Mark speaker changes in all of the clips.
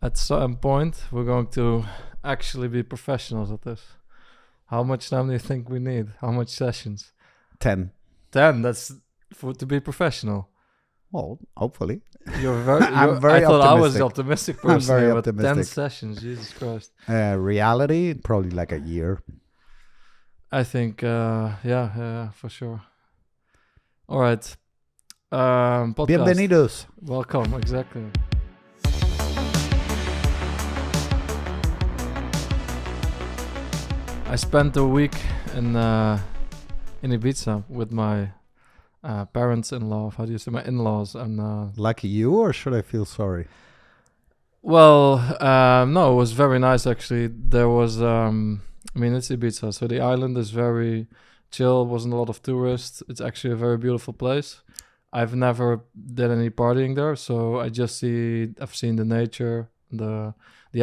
Speaker 1: at some point we're going to actually be professionals at this. How much time do you think we need? How much sessions?
Speaker 2: 10.
Speaker 1: 10. That's to be professional.
Speaker 2: Well, hopefully.
Speaker 1: You're very.
Speaker 2: I'm very
Speaker 1: I thought I was
Speaker 2: optimistic.
Speaker 1: the optimistic person.
Speaker 2: I'm very
Speaker 1: here, but
Speaker 2: optimistic.
Speaker 1: 10 sessions. Jesus Christ.
Speaker 2: Reality, probably like a year.
Speaker 1: I think. Yeah, for sure. All right. Podcast.
Speaker 2: Bienvenidos.
Speaker 1: Welcome. Exactly. I spent a week in Ibiza with my parents-in-law. How do you say my in-laws? And
Speaker 2: Lucky you, or should I feel sorry?
Speaker 1: well, no, it was very nice actually. There was, it's Ibiza, so the island is very chill. Wasn't a lot of tourists. It's actually a very beautiful place. I've never did any partying there, so I've seen the nature, the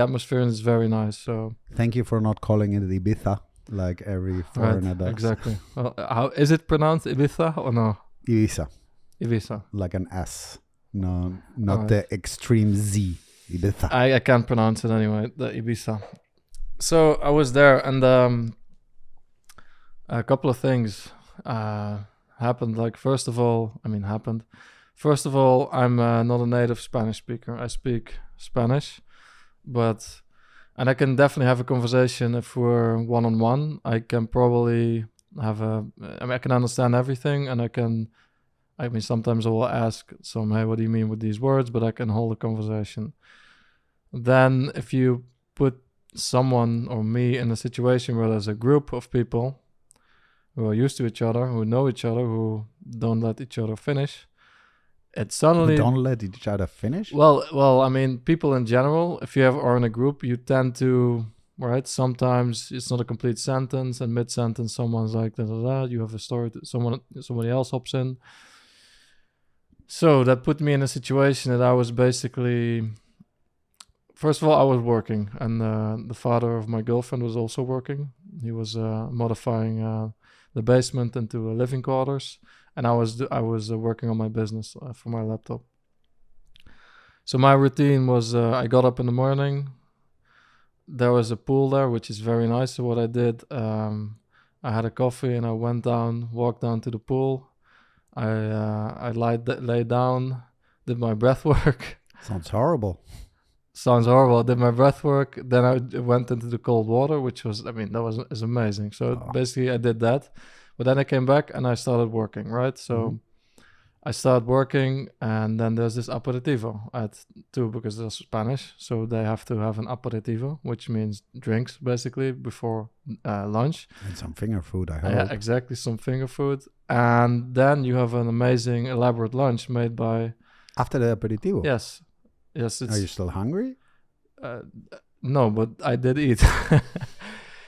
Speaker 1: atmosphere, and it's very nice. So
Speaker 2: Thank you for not calling it Ibiza like every foreigner does.
Speaker 1: exactly. Well, how is it pronounced, Ibiza or no?
Speaker 2: Ibiza,
Speaker 1: Ibiza.
Speaker 2: like an S. No, not
Speaker 1: Alright.
Speaker 2: the extreme Z. Ibiza.
Speaker 1: I can't pronounce it anyway. The Ibiza. So I was there, and a couple of things happened. Like first of all, I'm not a native Spanish speaker. I speak Spanish, and I can definitely have a conversation if we're one-on-one. I can probably I can understand everything, and sometimes I will ask hey, what do you mean with these words? But I can hold a conversation. Then if you put someone or me in a situation where there's a group of people who are used to each other, who know each other, who don't let each other finish, it suddenly...
Speaker 2: Don't let each other finish?
Speaker 1: Well, people in general, if you are in a group, you tend to, right? Sometimes it's not a complete sentence, and mid-sentence someone's like, da, da, da, you have a story, somebody else hops in. So that put me in a situation that I was basically... First of all, I was working, and the father of my girlfriend was also working. He was modifying the basement into living quarters, and I was working on my business for my laptop. So my routine was I got up in the morning. There was a pool there, which is very nice. So what I did, I had a coffee and I walked down to the pool. I lay down, did my breath work.
Speaker 2: Sounds horrible.
Speaker 1: Sounds horrible. I did my breath work. Then I went into the cold water, which was, is amazing. So basically I did that. But then I came back and I started working, right? So I started working, and then there's this aperitivo at 2 because there's Spanish. So they have to have an aperitivo, which means drinks basically before lunch.
Speaker 2: And some finger food, I hope.
Speaker 1: Yeah, exactly. Some finger food. And then you have an amazing elaborate lunch made by...
Speaker 2: After the aperitivo?
Speaker 1: Yes. It's,
Speaker 2: Are you still hungry?
Speaker 1: No, but I did eat.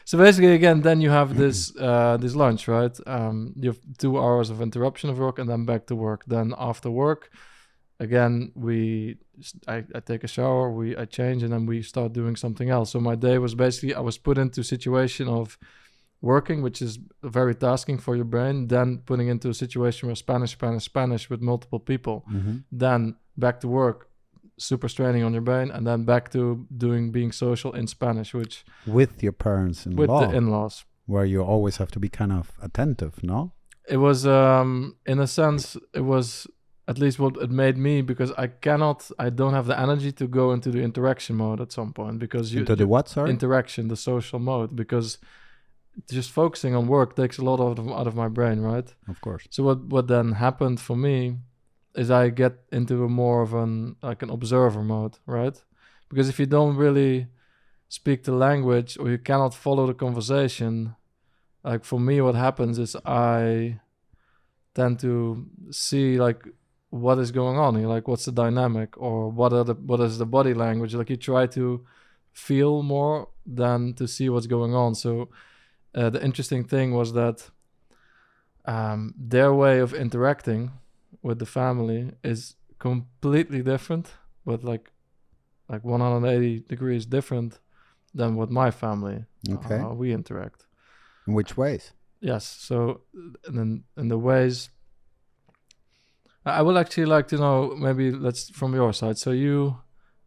Speaker 1: So basically, again, then you have this lunch, right? You have 2 hours of interruption of work, and then back to work. Then after work, again, I take a shower, I change, and then we start doing something else. So my day was basically, I was put into a situation of working, which is very tasking for your brain, then putting into a situation where Spanish with multiple people, then back to work, super straining on your brain, and then back to being social in Spanish, which
Speaker 2: with your parents-in-law,
Speaker 1: with the in-laws,
Speaker 2: where you always have to be kind of attentive, no?
Speaker 1: It was in a sense, it was at least what it made me, because I don't have the energy to go into the interaction mode at some point, because
Speaker 2: the what, sorry?
Speaker 1: Interaction, the social mode, because just focusing on work takes a lot out of my brain, right?
Speaker 2: Of course.
Speaker 1: So what then happened for me is I get into a more of an observer mode, right? Because if you don't really speak the language, or you cannot follow the conversation, like for me, what happens is I tend to see like what is going on here, like what's the dynamic, or what is the body language. Like you try to feel more than to see what's going on. So the interesting thing was that their way of interacting with the family is completely different, but like 180 degrees different than what my family we interact.
Speaker 2: In which ways?
Speaker 1: Yes. So in the ways, I would actually like to know, maybe let's from your side. So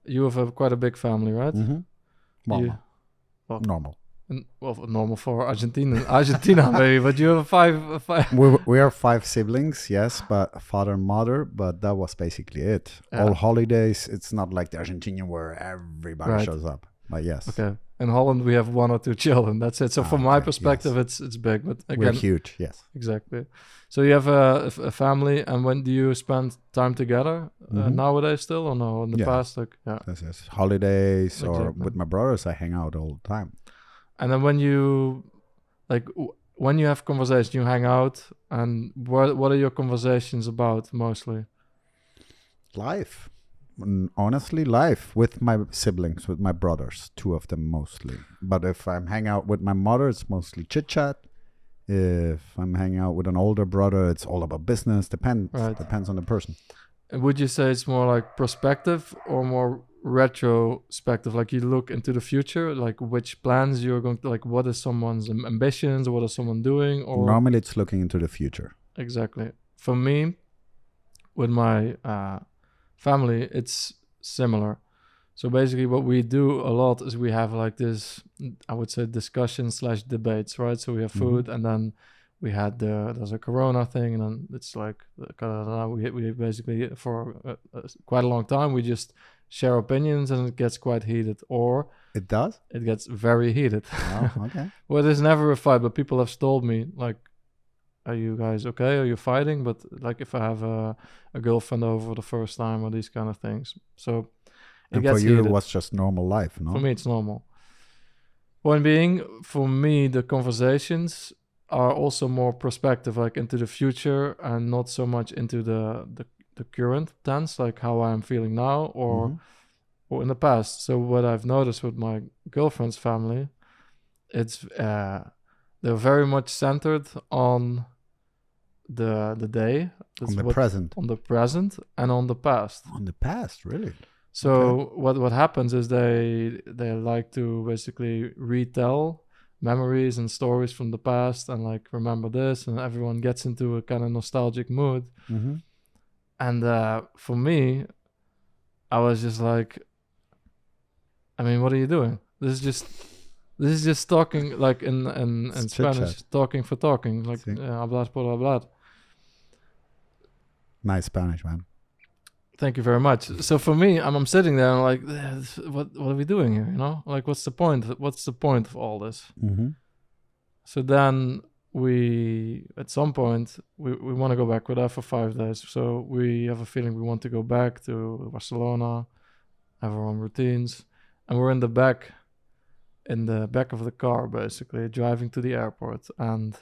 Speaker 1: you have quite a big family, right?
Speaker 2: Mm-hmm. Well,
Speaker 1: You- well-
Speaker 2: normal.
Speaker 1: Normal for Argentina maybe, but you have five.
Speaker 2: We are 5 siblings, yes, but father and mother, but that was basically it.
Speaker 1: Yeah.
Speaker 2: All holidays, it's not like the Argentinian where everybody
Speaker 1: Right.
Speaker 2: shows up. But yes,
Speaker 1: Okay. In Holland, we have 1 or 2 children. That's it. So from my
Speaker 2: okay,
Speaker 1: perspective,
Speaker 2: yes.
Speaker 1: it's big. But
Speaker 2: we're
Speaker 1: again,
Speaker 2: huge, yes.
Speaker 1: exactly. So you have a family, and when do you spend time together
Speaker 2: Mhm.
Speaker 1: nowadays still, or no? In the
Speaker 2: Yeah.
Speaker 1: past, like
Speaker 2: This is holidays or
Speaker 1: Exactly.
Speaker 2: with my brothers, I hang out all the time.
Speaker 1: And then when you when you have conversation, you hang out, and what are your conversations about mostly?
Speaker 2: Life. Honestly, life with my siblings, with my brothers, 2 of them mostly. But if I'm hanging out with my mother, it's mostly chit chat. If I'm hanging out with an older brother, it's all about business. Depends on the person.
Speaker 1: Would you say it's more like prospective or more retrospective? Like you look into the future, like which plans you're going to, like what is someone's ambitions, what is someone doing, or
Speaker 2: Normally, it's looking into the future.
Speaker 1: exactly. For me, with my family, it's similar. So basically, what we do a lot is we have like this, I would say, discussion/debates, right? So we have food, and then we had there's a Corona thing, and then it's like we basically for quite a long time we just share opinions, and it gets quite heated, or
Speaker 2: It does?
Speaker 1: it gets very heated.
Speaker 2: Oh, okay.
Speaker 1: Well, there's never a fight, but people have told me like, "Are you guys okay? Are you fighting?" But like if I have a girlfriend over the first time or these kind of things, so it
Speaker 2: And
Speaker 1: gets
Speaker 2: for you,
Speaker 1: heated.
Speaker 2: it was just normal life, no?
Speaker 1: For me, it's normal. Point being, for me, the conversations are also more perspective, like into the future, and not so much into the current tense, like how I'm feeling now or in the past. So what I've noticed with my girlfriend's family, it's they're very much centered on the day,
Speaker 2: On the present.
Speaker 1: on the present, and on the past.
Speaker 2: On the past, really?
Speaker 1: So what happens is they like to basically retell memories and stories from the past and like remember this, and everyone gets into a kind of nostalgic mood.
Speaker 2: Mm-hmm.
Speaker 1: And for me, I was just like, I mean, what are you doing? This is just talking like in
Speaker 2: It's
Speaker 1: Spanish,
Speaker 2: chit-chat.
Speaker 1: talking for talking, like
Speaker 2: Sí.
Speaker 1: hablar por hablar.
Speaker 2: Nice Spanish, man.
Speaker 1: Thank you very much. So for me, I'm sitting there and I'm like, what are we doing here? You know, like what's the point? What's the point of all this?
Speaker 2: Mm-hmm.
Speaker 1: So then we, at some point, we want to go back. We're there for 5 days. So we have a feeling we want to go back to Barcelona, have our own routines. And we're in the back of the car, basically, driving to the airport. And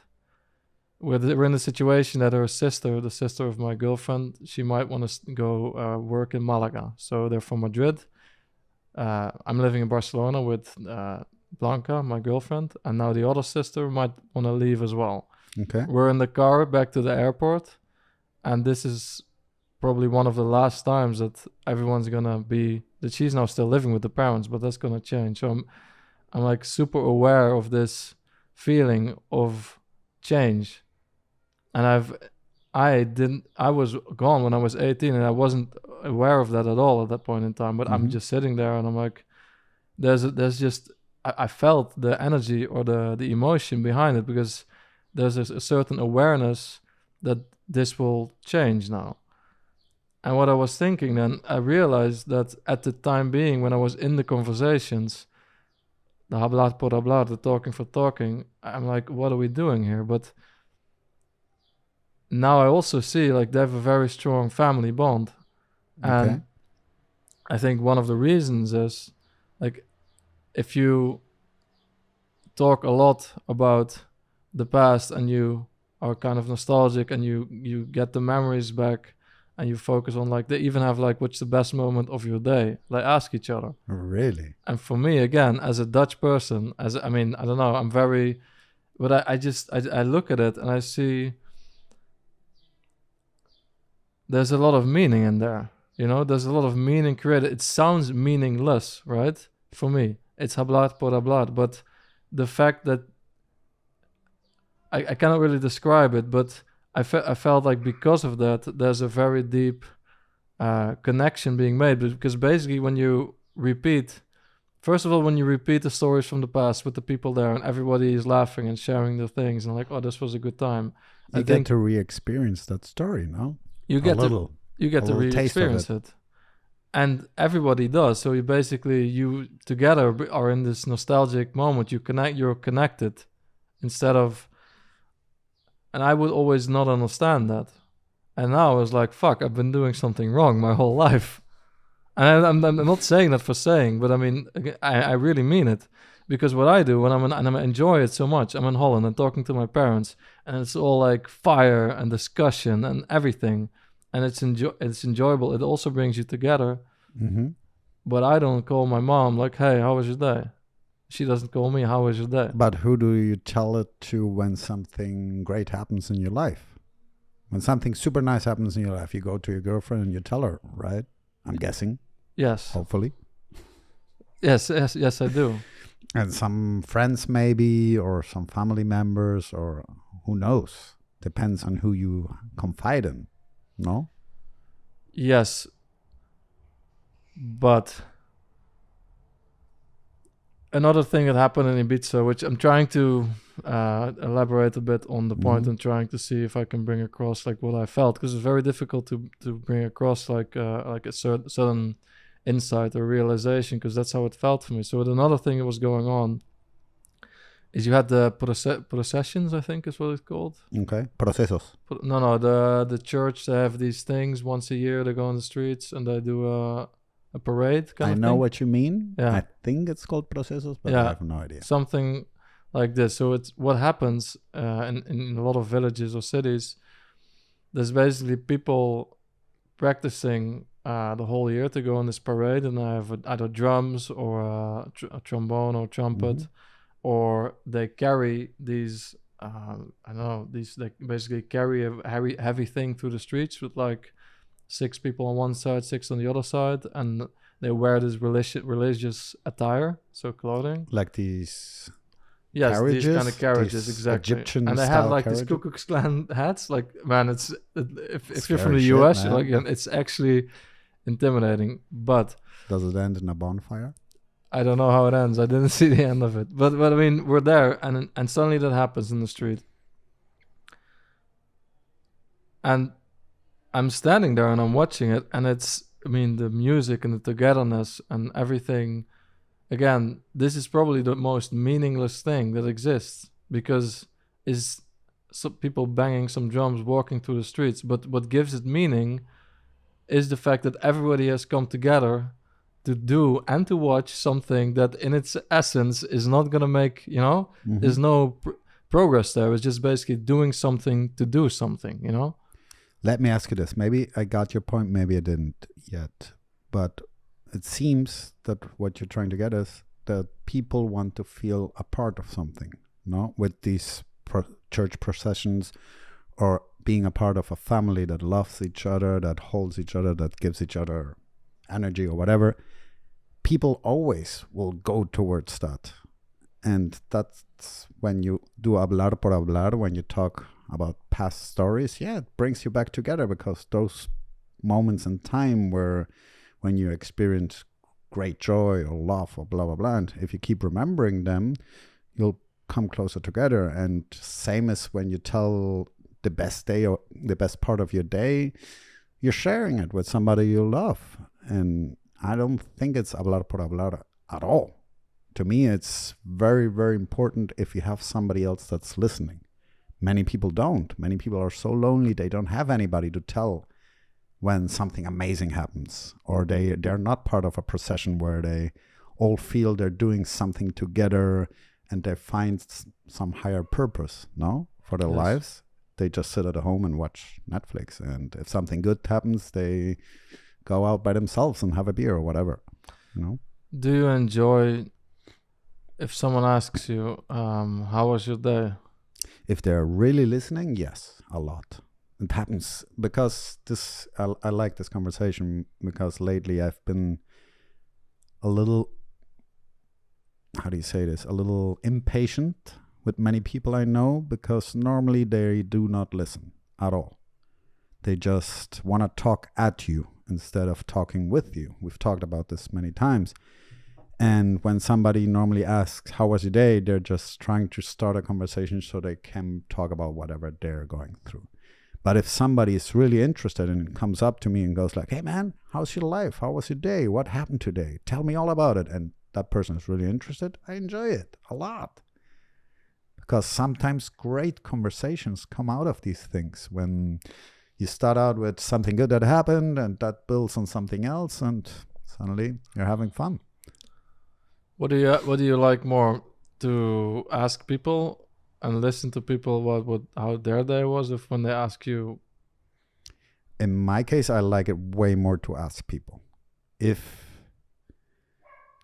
Speaker 1: we're in the situation that her sister, the sister of my girlfriend, she might want to go work in Malaga. So they're from Madrid. I'm living in Barcelona with Blanca, my girlfriend, and now the other sister might want to leave as well.
Speaker 2: Okay.
Speaker 1: We're in the car back to the airport, and this is probably one of the last times that everyone's gonna be, that she's now still living with the parents, but that's gonna change. So I'm like super aware of this feeling of change. And I was gone when I was 18, and I wasn't aware of that at all at that point in time. But I'm just sitting there, and I'm like, there's just, I felt the energy or the emotion behind it, because there's a certain awareness that this will change now. And what I was thinking then, I realized that at the time being, when I was in the conversations, the hablar por hablar, the talking for talking, I'm like, what are we doing here? But now I also see like they have a very strong family bond. And
Speaker 2: Okay.
Speaker 1: I think one of the reasons is like if you talk a lot about the past and you are kind of nostalgic and you get the memories back and you focus on like they even have like what's the best moment of your day, they ask each other.
Speaker 2: Really?
Speaker 1: And for me, again, as a Dutch person, I don't know, I'm very, but I look at it and I see there's a lot of meaning in there. You know, there's a lot of meaning created. It sounds meaningless, right? For me, it's hablar por hablar, but the fact that I cannot really describe it, but I felt like because of that, there's a very deep connection being made. Because basically, when you repeat, first of all, when you repeat the stories from the past with the people there and everybody is laughing and sharing their things and like, oh, this was a good time.
Speaker 2: You get to re-experience that story, no?
Speaker 1: You get to re-experience it. And everybody does. So you together are in this nostalgic moment. You're connected instead of, and I would always not understand that. And now I was like, fuck, I've been doing something wrong my whole life. And I'm not saying that for saying, but I mean, I really mean it. Because what I do when I enjoy it so much, I'm in Holland and talking to my parents, and it's all like fire and discussion and everything. And it's enjoyable. It also brings you together.
Speaker 2: Mm-hmm.
Speaker 1: But I don't call my mom like, hey, how was your day? She doesn't call me, how was your day?
Speaker 2: But who do you tell it to when something great happens in your life? When something super nice happens in your life, you go to your girlfriend and you tell her, right? I'm guessing.
Speaker 1: Yes.
Speaker 2: Hopefully.
Speaker 1: Yes, I do.
Speaker 2: And some friends maybe, or some family members, or who knows? Depends on who you confide in. No?
Speaker 1: Yes. But another thing that happened in Ibiza, which I'm trying to elaborate a bit on the point and trying to see if I can bring across like what I felt, because it's very difficult to bring across like a certain insight or realization, because that's how it felt for me. So another thing that was going on is you had the processions, I think is what it's called.
Speaker 2: Okay. Procesos.
Speaker 1: No, the church, they have these things once a year. They go on the streets and they do a parade kind of thing.
Speaker 2: I know what you mean.
Speaker 1: Yeah.
Speaker 2: I think it's called procesos, but I have no idea.
Speaker 1: Something like this. So it's what happens in a lot of villages or cities. There's basically people practicing the whole year to go on this parade, and I have either drums or a trombone or trumpet, or they carry these. They basically carry a heavy thing through the streets with like 6 people on one side, 6 on the other side, and they wear this religious attire, so clothing.
Speaker 2: Like these
Speaker 1: carriages, these kind of carriages, exactly.
Speaker 2: Egyptian
Speaker 1: and they have like
Speaker 2: carriages?
Speaker 1: these Ku Klux Klan hats. Like, man, if you're from
Speaker 2: scary
Speaker 1: the
Speaker 2: shit,
Speaker 1: US,
Speaker 2: man.
Speaker 1: like, it's actually intimidating. But
Speaker 2: Does it end in a bonfire?
Speaker 1: I don't know how it ends. I didn't see the end of it. But I mean, we're there, and suddenly that happens in the street, and I'm standing there and I'm watching it, and the music and the togetherness and everything. Again, this is probably the most meaningless thing that exists, because is some people banging some drums, walking through the streets. But what gives it meaning is the fact that everybody has come together to do and to watch something that in its essence is not going to make, there's no progress there. It's just basically doing something to do something,
Speaker 2: Let me ask you this. Maybe I got your point, maybe I didn't yet. But it seems that what you're trying to get is that people want to feel a part of something, no? With these church processions, or being a part of a family that loves each other, that holds each other, that gives each other energy or whatever. People always will go towards that. And that's when you do hablar por hablar, when you talk about past stories, it brings you back together, because those moments in time when you experience great joy or love or blah, blah, blah, and if you keep remembering them, you'll come closer together. And same as when you tell the best day or the best part of your day, you're sharing it with somebody you love. And I don't think it's hablar por hablar at all. To me, it's very, very important if you have somebody else that's listening. Many people don't. Many people are so lonely, they don't have anybody to tell when something amazing happens, or they're not part of a procession where they all feel they're doing something together and they find some higher purpose, for their lives. They just sit at home and watch Netflix, and if something good happens, they go out by themselves and have a beer or whatever,
Speaker 1: Do you enjoy, if someone asks you, how was your day?
Speaker 2: If they're really listening, yes, a lot. It happens because I like this conversation, because lately I've been a little, how do you say this, a little impatient with many people I know, because normally they do not listen at all. They just want to talk at you instead of talking with you. We've talked about this many times. And when somebody normally asks, how was your day? They're just trying to start a conversation so they can talk about whatever they're going through. But if somebody is really interested and comes up to me and goes like, hey man, how's your life? How was your day? What happened today? Tell me all about it. And that person is really interested, I enjoy it a lot. Because sometimes great conversations come out of these things when you start out with something good that happened and that builds on something else and suddenly you're having fun.
Speaker 1: What do you like more, to ask people and listen to people how their day was, if when they ask you?
Speaker 2: In my case, I like it way more to ask people if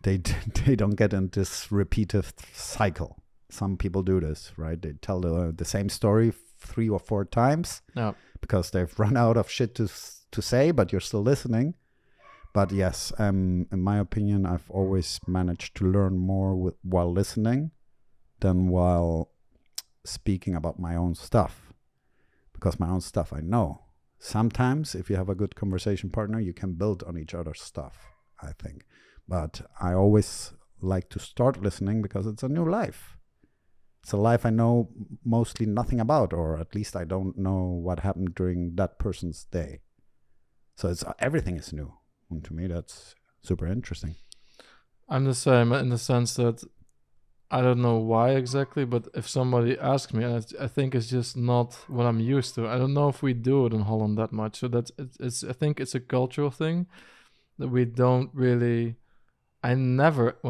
Speaker 2: they don't get in this repeated cycle. Some people do this, right? They tell the same story 3 or 4 times because they've run out of shit to say, but you're still listening. But yes, in my opinion, I've always managed to learn more while listening than while speaking about my own stuff. Because my own stuff I know. Sometimes, if you have a good conversation partner, you can build on each other's stuff, I think. But I always like to start listening because it's a new life. It's a life I know mostly nothing about, or at least I don't know what happened during that person's day. So everything is new. And to me, that's super interesting.
Speaker 1: I'm the same in the sense that I don't know why exactly, but if somebody asks me, I think it's just not what I'm used to. I don't know if we do it in Holland that much. So it's I think it's a cultural thing that we don't really. When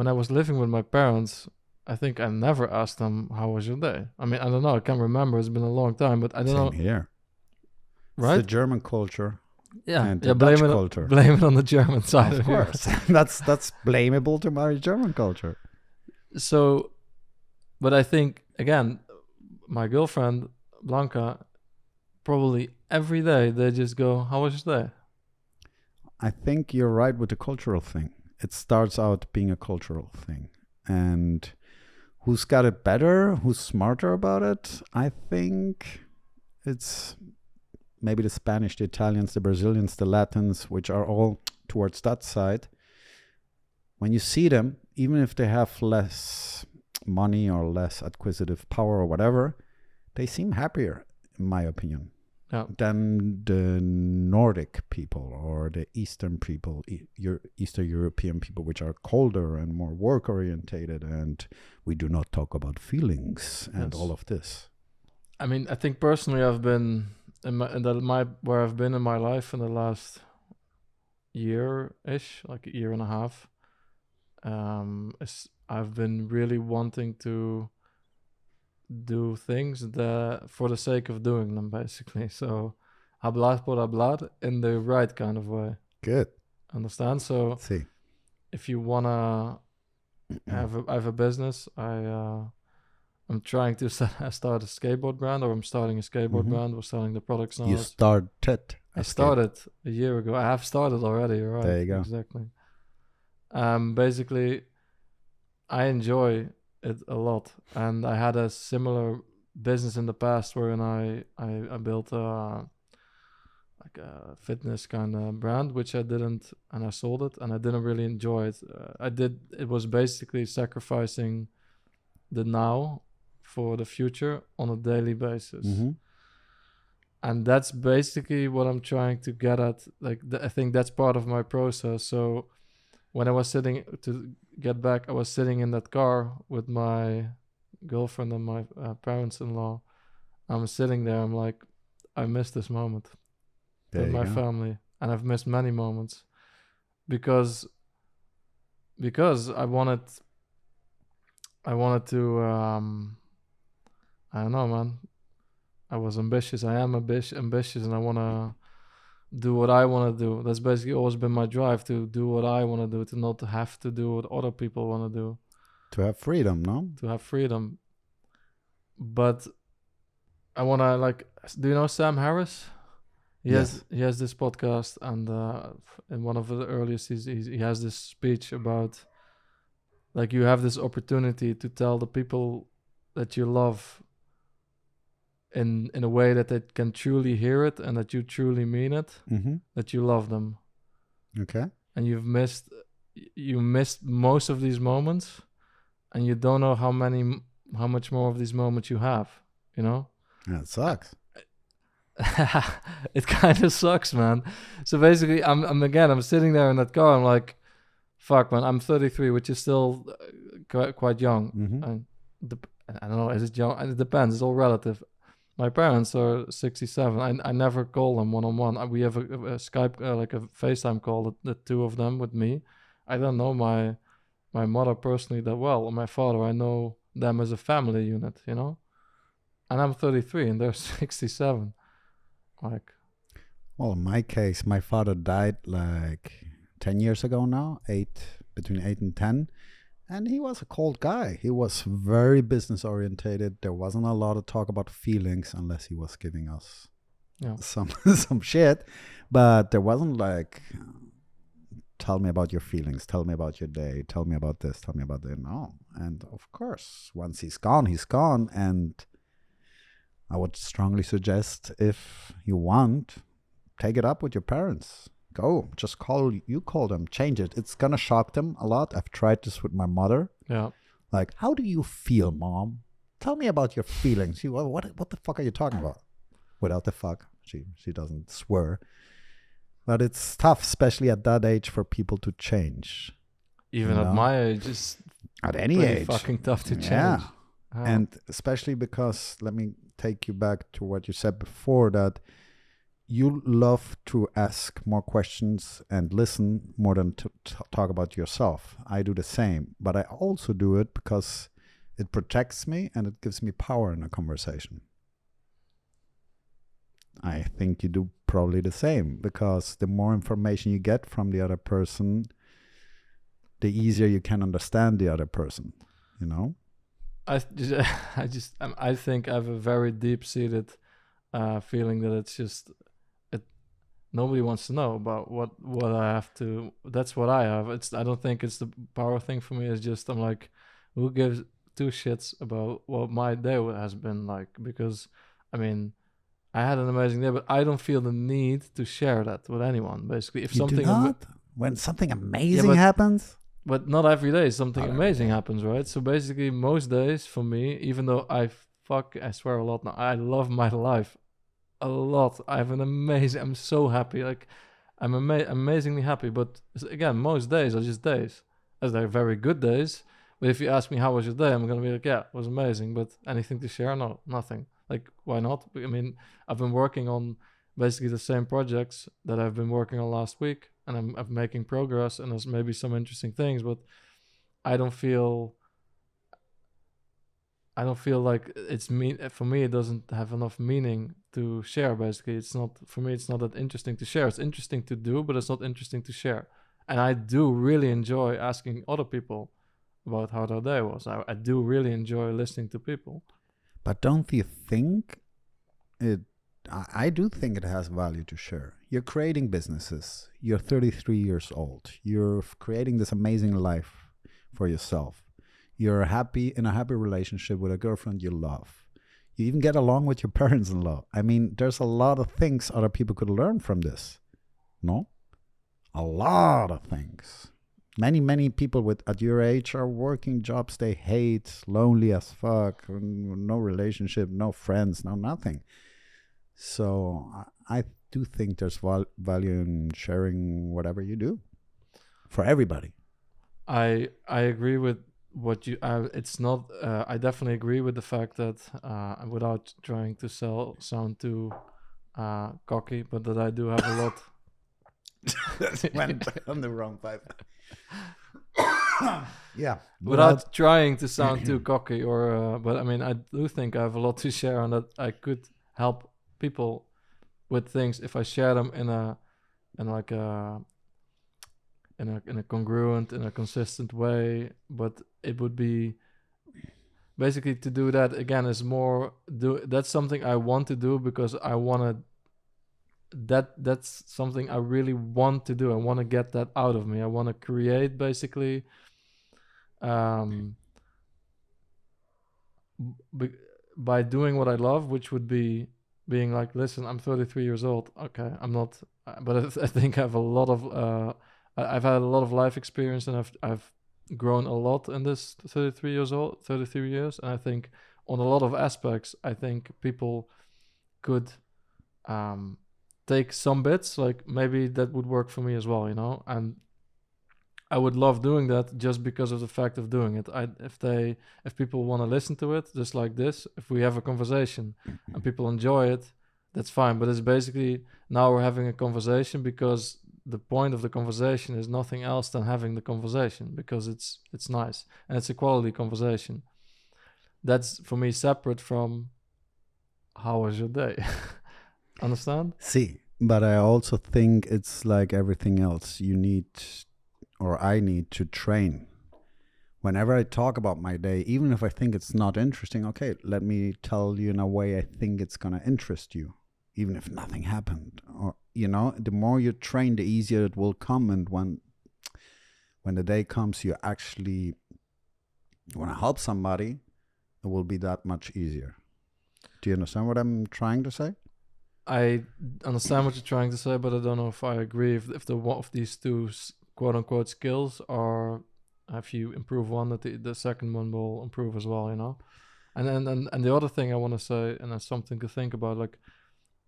Speaker 1: I was living with my parents, I think I never asked them, how was your day? I mean, I don't know. I can't remember. It's been a long time, but I don't know.
Speaker 2: Same here.
Speaker 1: Right?
Speaker 2: It's the German culture.
Speaker 1: Yeah,
Speaker 2: and the Dutch culture.
Speaker 1: Blame it on the German side
Speaker 2: of course. That's blameable to my German culture.
Speaker 1: So, but I think again, my girlfriend Blanca, probably every day they just go, "How was your day?"
Speaker 2: I think you're right with the cultural thing. It starts out being a cultural thing, and who's got it better, who's smarter about it? I think it's maybe the Spanish, the Italians, the Brazilians, the Latins, which are all towards that side. When you see them, even if they have less money or less acquisitive power or whatever, they seem happier, in my opinion, than the Nordic people or the Eastern people, Eastern European people, which are colder and more work-orientated, and we do not talk about feelings and all of this.
Speaker 1: I mean, I think personally I've been where I've been in my life in the last year-ish, like a year and a half, I've been really wanting to do things for the sake of doing them, basically. So, hablar por hablar in the right kind of way.
Speaker 2: Good.
Speaker 1: Understand? So, if you wanna I have a business, I'm trying to start a skateboard brand, or I'm starting a skateboard brand. We're selling the products now.
Speaker 2: You started.
Speaker 1: I started a year ago. I have started already. Right?
Speaker 2: There you go.
Speaker 1: Exactly. Basically, I enjoy it a lot, and I had a similar business in the past wherein I built a fitness kind of brand, which I didn't, and I sold it, and I didn't really enjoy it. It was basically sacrificing the now for the future on a daily basis. And that's basically what I'm trying to get at. Like, I think that's part of my process. So when I was sitting to get back, I was sitting in that car with my girlfriend and my parents-in-law. I'm sitting there. I'm like, I miss this moment with my family, and I've missed many moments because I wanted to. I don't know, man. I was ambitious. I am ambitious, and I want to do what I want to do. That's basically always been my drive, to do what I want to do, to not have to do what other people want to do.
Speaker 2: To have freedom, no?
Speaker 1: To have freedom. But I want to, do you know Sam Harris? He has this podcast, and in one of the earliest, he has this speech about, like, you have this opportunity to tell the people that you love in a way that they can truly hear it and that you truly mean it, that you love them.
Speaker 2: Okay.
Speaker 1: and you missed most of these moments, and you don't know how much more of these moments you have, you know.
Speaker 2: Yeah, it sucks.
Speaker 1: It kind of sucks, man. So basically, I'm sitting there in that car. I'm like, fuck, man. I'm 33, which is still quite young.
Speaker 2: Mm-hmm.
Speaker 1: And I don't know, is it young? It depends. It's all relative. My parents are 67. I never call them one on one. We have a Skype, like a FaceTime call, the two of them with me. I don't know my mother personally that well, or my father. I know them as a family unit, you know. And I'm 33, and they're 67. Like,
Speaker 2: Well, in my case, my father died like 10 years ago now, between 8 and 10. And he was a cold guy. He was very business orientated. There wasn't a lot of talk about feelings unless he was giving us
Speaker 1: yeah,
Speaker 2: some some shit. But there wasn't like, tell me about your feelings, tell me about your day, tell me about this, tell me about that. No. And of course, once he's gone, he's gone. And I would strongly suggest, if you want, take it up with your parents. Go, just call them, change it. It's gonna shock them a lot. I've tried this with my mother.
Speaker 1: yeah.
Speaker 2: Like, how do you feel, Mom? Tell me about your feelings. What the fuck are you talking about? Without the fuck, she doesn't swear. But it's tough, especially at that age, for people to change.
Speaker 1: Even
Speaker 2: You
Speaker 1: at
Speaker 2: know?
Speaker 1: my age, it's
Speaker 2: At any
Speaker 1: pretty
Speaker 2: age,
Speaker 1: fucking tough to change.
Speaker 2: Yeah.
Speaker 1: Yeah.
Speaker 2: And especially because, let me take you back to what you said before, that you love to ask more questions and listen more than to talk about yourself. I do the same, but I also do it because it protects me and it gives me power in a conversation. I think you do probably the same, because the more information you get from the other person, the easier you can understand the other person, you know?
Speaker 1: I think I have a very deep-seated feeling that it's just nobody wants to know about what I have to. That's what I have. I don't think it's the power thing for me. It's just I'm like, who gives two shits about what my day has been like? Because I mean, I had an amazing day, but I don't feel the need to share that with anyone. Basically, if
Speaker 2: You do
Speaker 1: something
Speaker 2: not? When something amazing
Speaker 1: but-
Speaker 2: happens?
Speaker 1: but not every day something
Speaker 2: Not every
Speaker 1: amazing
Speaker 2: day.
Speaker 1: happens, right? So basically, most days for me, even though I swear a lot now, I love my life a lot. I have an amazing. I'm so happy. Like I'm amazingly happy. But again, most days are just days. As they're very good days. But if you ask me how was your day, I'm gonna be like, yeah, it was amazing. But anything to share? No, nothing. Like why not? I mean, I've been working on basically the same projects that I've been working on last week, and I'm making progress, and there's maybe some interesting things, but I don't feel like it's for me. It doesn't have enough meaning to share. Basically, it's not for me. It's not that interesting to share. It's interesting to do, but it's not interesting to share. And I do really enjoy asking other people about how their day was. I do really enjoy listening to people.
Speaker 2: But don't you think it? I do think it has value to share. You're creating businesses. You're 33 years old. You're creating this amazing life for yourself. You're happy in a happy relationship with a girlfriend you love. You even get along with your parents-in-law. I mean, there's a lot of things other people could learn from this. No? A lot of things. Many people at your age are working jobs they hate, lonely as fuck, no relationship, no friends, no nothing. So I do think there's value in sharing whatever you do for everybody.
Speaker 1: I agree with what you. It's not. I definitely agree with the fact that without trying to sound too cocky, but that I do have a lot.
Speaker 2: Went on the wrong pipe. Yeah.
Speaker 1: Without trying to sound too cocky, or but I mean, I do think I have a lot to share, and that I could help people with things if I share them in a congruent, in a consistent way. But it would be basically, to do that again is more that's something I want to do because I want to. That's something I really want to do. I want to get that out of me. I want to create basically by doing what I love, which would be being like, listen, I'm 33 years old. Okay, I'm not, but I think I have a lot of, I've had a lot of life experience, and I've grown a lot in this 33 years. And I think on a lot of aspects, I think people could take some bits, like maybe that would work for me as well, and I would love doing that just because of the fact of doing it. If people want to listen to it, just like this, if we have a conversation and people enjoy it, that's fine. But it's basically now we're having a conversation because the point of the conversation is nothing else than having the conversation, because it's nice and it's a quality conversation. That's for me separate from how was your day. Understand?
Speaker 2: See, but I also think it's like everything else. You need, or I need to train. Whenever I talk about my day, even if I think it's not interesting, okay, let me tell you in a way I think it's going to interest you, even if nothing happened. Or, the more you train, the easier it will come. And when the day comes, you actually want to help somebody, it will be that much easier. Do you understand what I'm trying to say?
Speaker 1: I understand what you're trying to say, but I don't know if I agree. If the one of these two quote unquote skills are, if you improve one, that the second one will improve as well, And then and the other thing I want to say, and that's something to think about, like,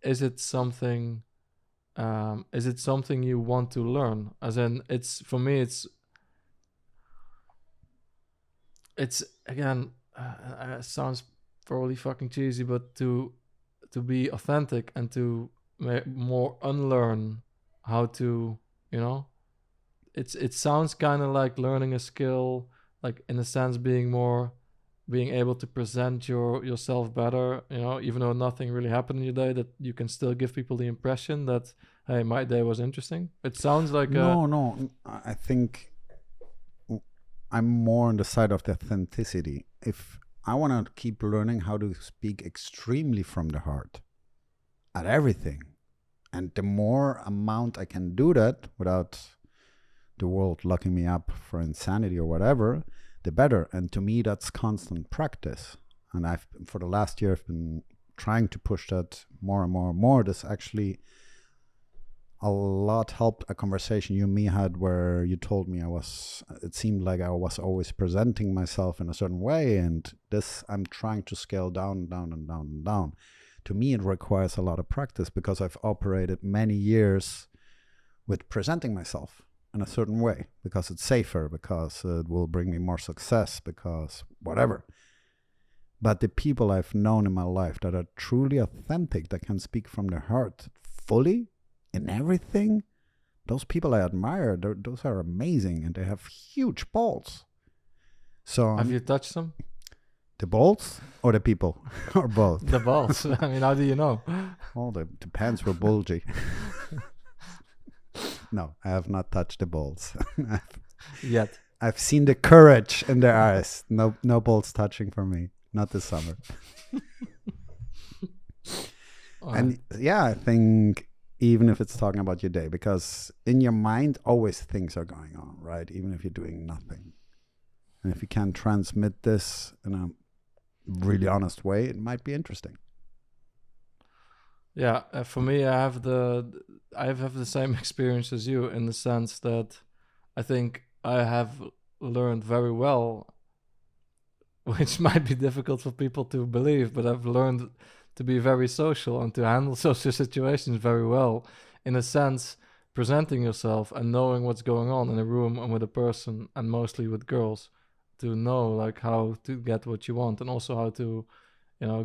Speaker 1: is it something you want to learn? As in, it's for me, it's again, it sounds probably fucking cheesy, but to be authentic and to more unlearn how to, it sounds kind of like learning a skill, like in a sense being able to present yourself better, even though nothing really happened in your day, that you can still give people the impression that, hey, my day was interesting. It sounds like
Speaker 2: no, I think I'm more on the side of the authenticity. If I want to keep learning how to speak extremely from the heart at everything, and the more amount I can do that without the world locking me up for insanity or whatever, the better. And to me, that's constant practice. And for the last year, I've been trying to push that more and more and more. This actually a lot helped a conversation you and me had, where you told me it seemed like I was always presenting myself in a certain way, and this I'm trying to scale down and down and down and down. To me, it requires a lot of practice, because I've operated many years with presenting myself in a certain way, because it's safer, because it will bring me more success, because whatever. But the people I've known in my life that are truly authentic, that can speak from their heart fully in everything, those people I admire. Those are amazing, and they have huge balls. So
Speaker 1: have you touched them?
Speaker 2: The balls or the people? Or both?
Speaker 1: The balls. I mean, how do you know?
Speaker 2: Oh, the pants were bulgy. No, I have not touched the balls.
Speaker 1: Yet.
Speaker 2: I've seen the courage in their eyes. No balls touching for me. Not this summer. And yeah, I think even if it's talking about your day, because in your mind, always things are going on, right? Even if you're doing nothing. And if you can transmit this in a really honest way, it might be interesting.
Speaker 1: Yeah, for me, I have the same experience as you, in the sense that I think I have learned very well, which might be difficult for people to believe, but I've learned to be very social and to handle social situations very well. In a sense, presenting yourself and knowing what's going on in a room and with a person, and mostly with girls, to know like how to get what you want, and also how to,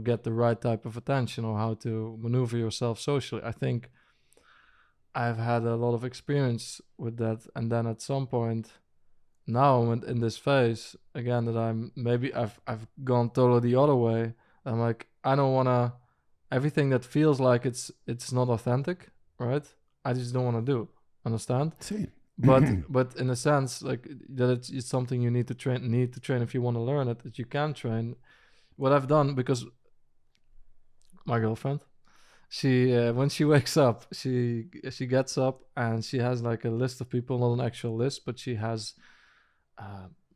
Speaker 1: get the right type of attention, or how to maneuver yourself socially. I think I've had a lot of experience with that, and then at some point, now I'm in this phase again, that I've gone totally the other way. I'm like, I don't want to, everything that feels like it's not authentic, right? I just don't want to do. Understand?
Speaker 2: See.
Speaker 1: But in a sense, like that, it's something you need to train if you want to learn it. That you can train. What I've done, because my girlfriend, she when she wakes up, she gets up and she has like a list of people, not an actual list, but she has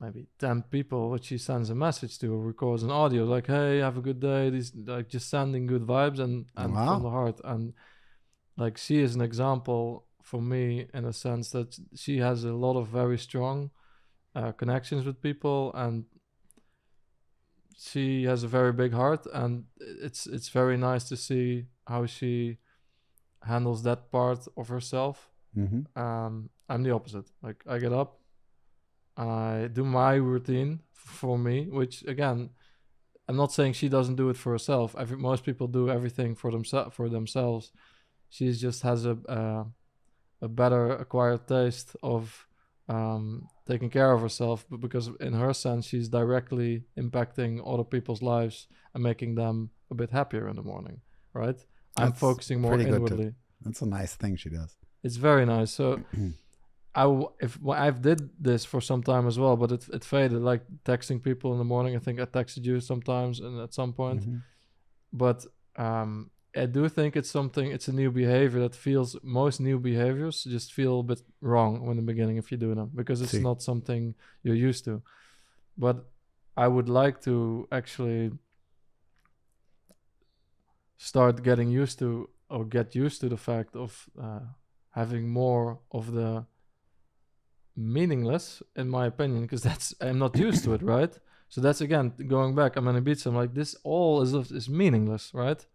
Speaker 1: maybe 10 people which she sends a message to or records an audio like, hey, have a good day, these like just sending good vibes and
Speaker 2: Wow.
Speaker 1: from the heart. And like she is an example for me in a sense that she has a lot of very strong connections with people, and she has a very big heart, and it's very nice to see how she handles that part of herself. I'm the opposite. Like I get up, I do my routine for me, which again, I'm not saying she doesn't do it for herself. Most people do everything for themselves. She just has a better acquired taste of taking care of herself, but because in her sense, she's directly impacting other people's lives and making them a bit happier in the morning, right? I'm
Speaker 2: That's
Speaker 1: focusing more
Speaker 2: pretty good
Speaker 1: inwardly.
Speaker 2: That's a nice thing she does.
Speaker 1: It's very nice. So I've did this for some time as well, but it faded. Like texting people in the morning. I think I texted you sometimes and at some point, but I do think it's a new behavior that feels, most new behaviors just feel a bit wrong in the beginning if you do them, because it's not something you're used to. But I would like to actually start getting used to, or get used to the fact of having more of the meaningless, in my opinion, because I'm not used to it, right? So that's again going back. I'm on Ibiza. I'm like, this all is meaningless, right?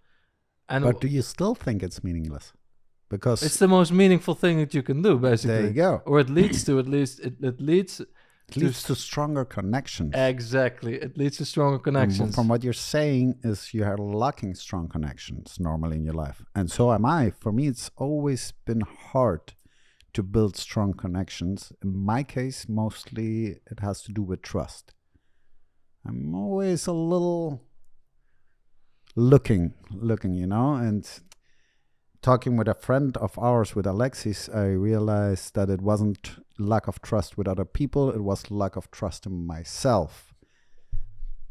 Speaker 2: But do you still think it's meaningless? Because
Speaker 1: it's the most meaningful thing that you can do, basically.
Speaker 2: There you go.
Speaker 1: Or it leads to, at least it leads
Speaker 2: to stronger connections.
Speaker 1: Exactly. It leads to stronger connections.
Speaker 2: From what you're saying is you are lacking strong connections normally in your life. And so am I. For me, it's always been hard to build strong connections. In my case, mostly it has to do with trust. I'm always a little looking, and talking with a friend of ours, with Alexis, I realized that it wasn't lack of trust with other people, it was lack of trust in myself.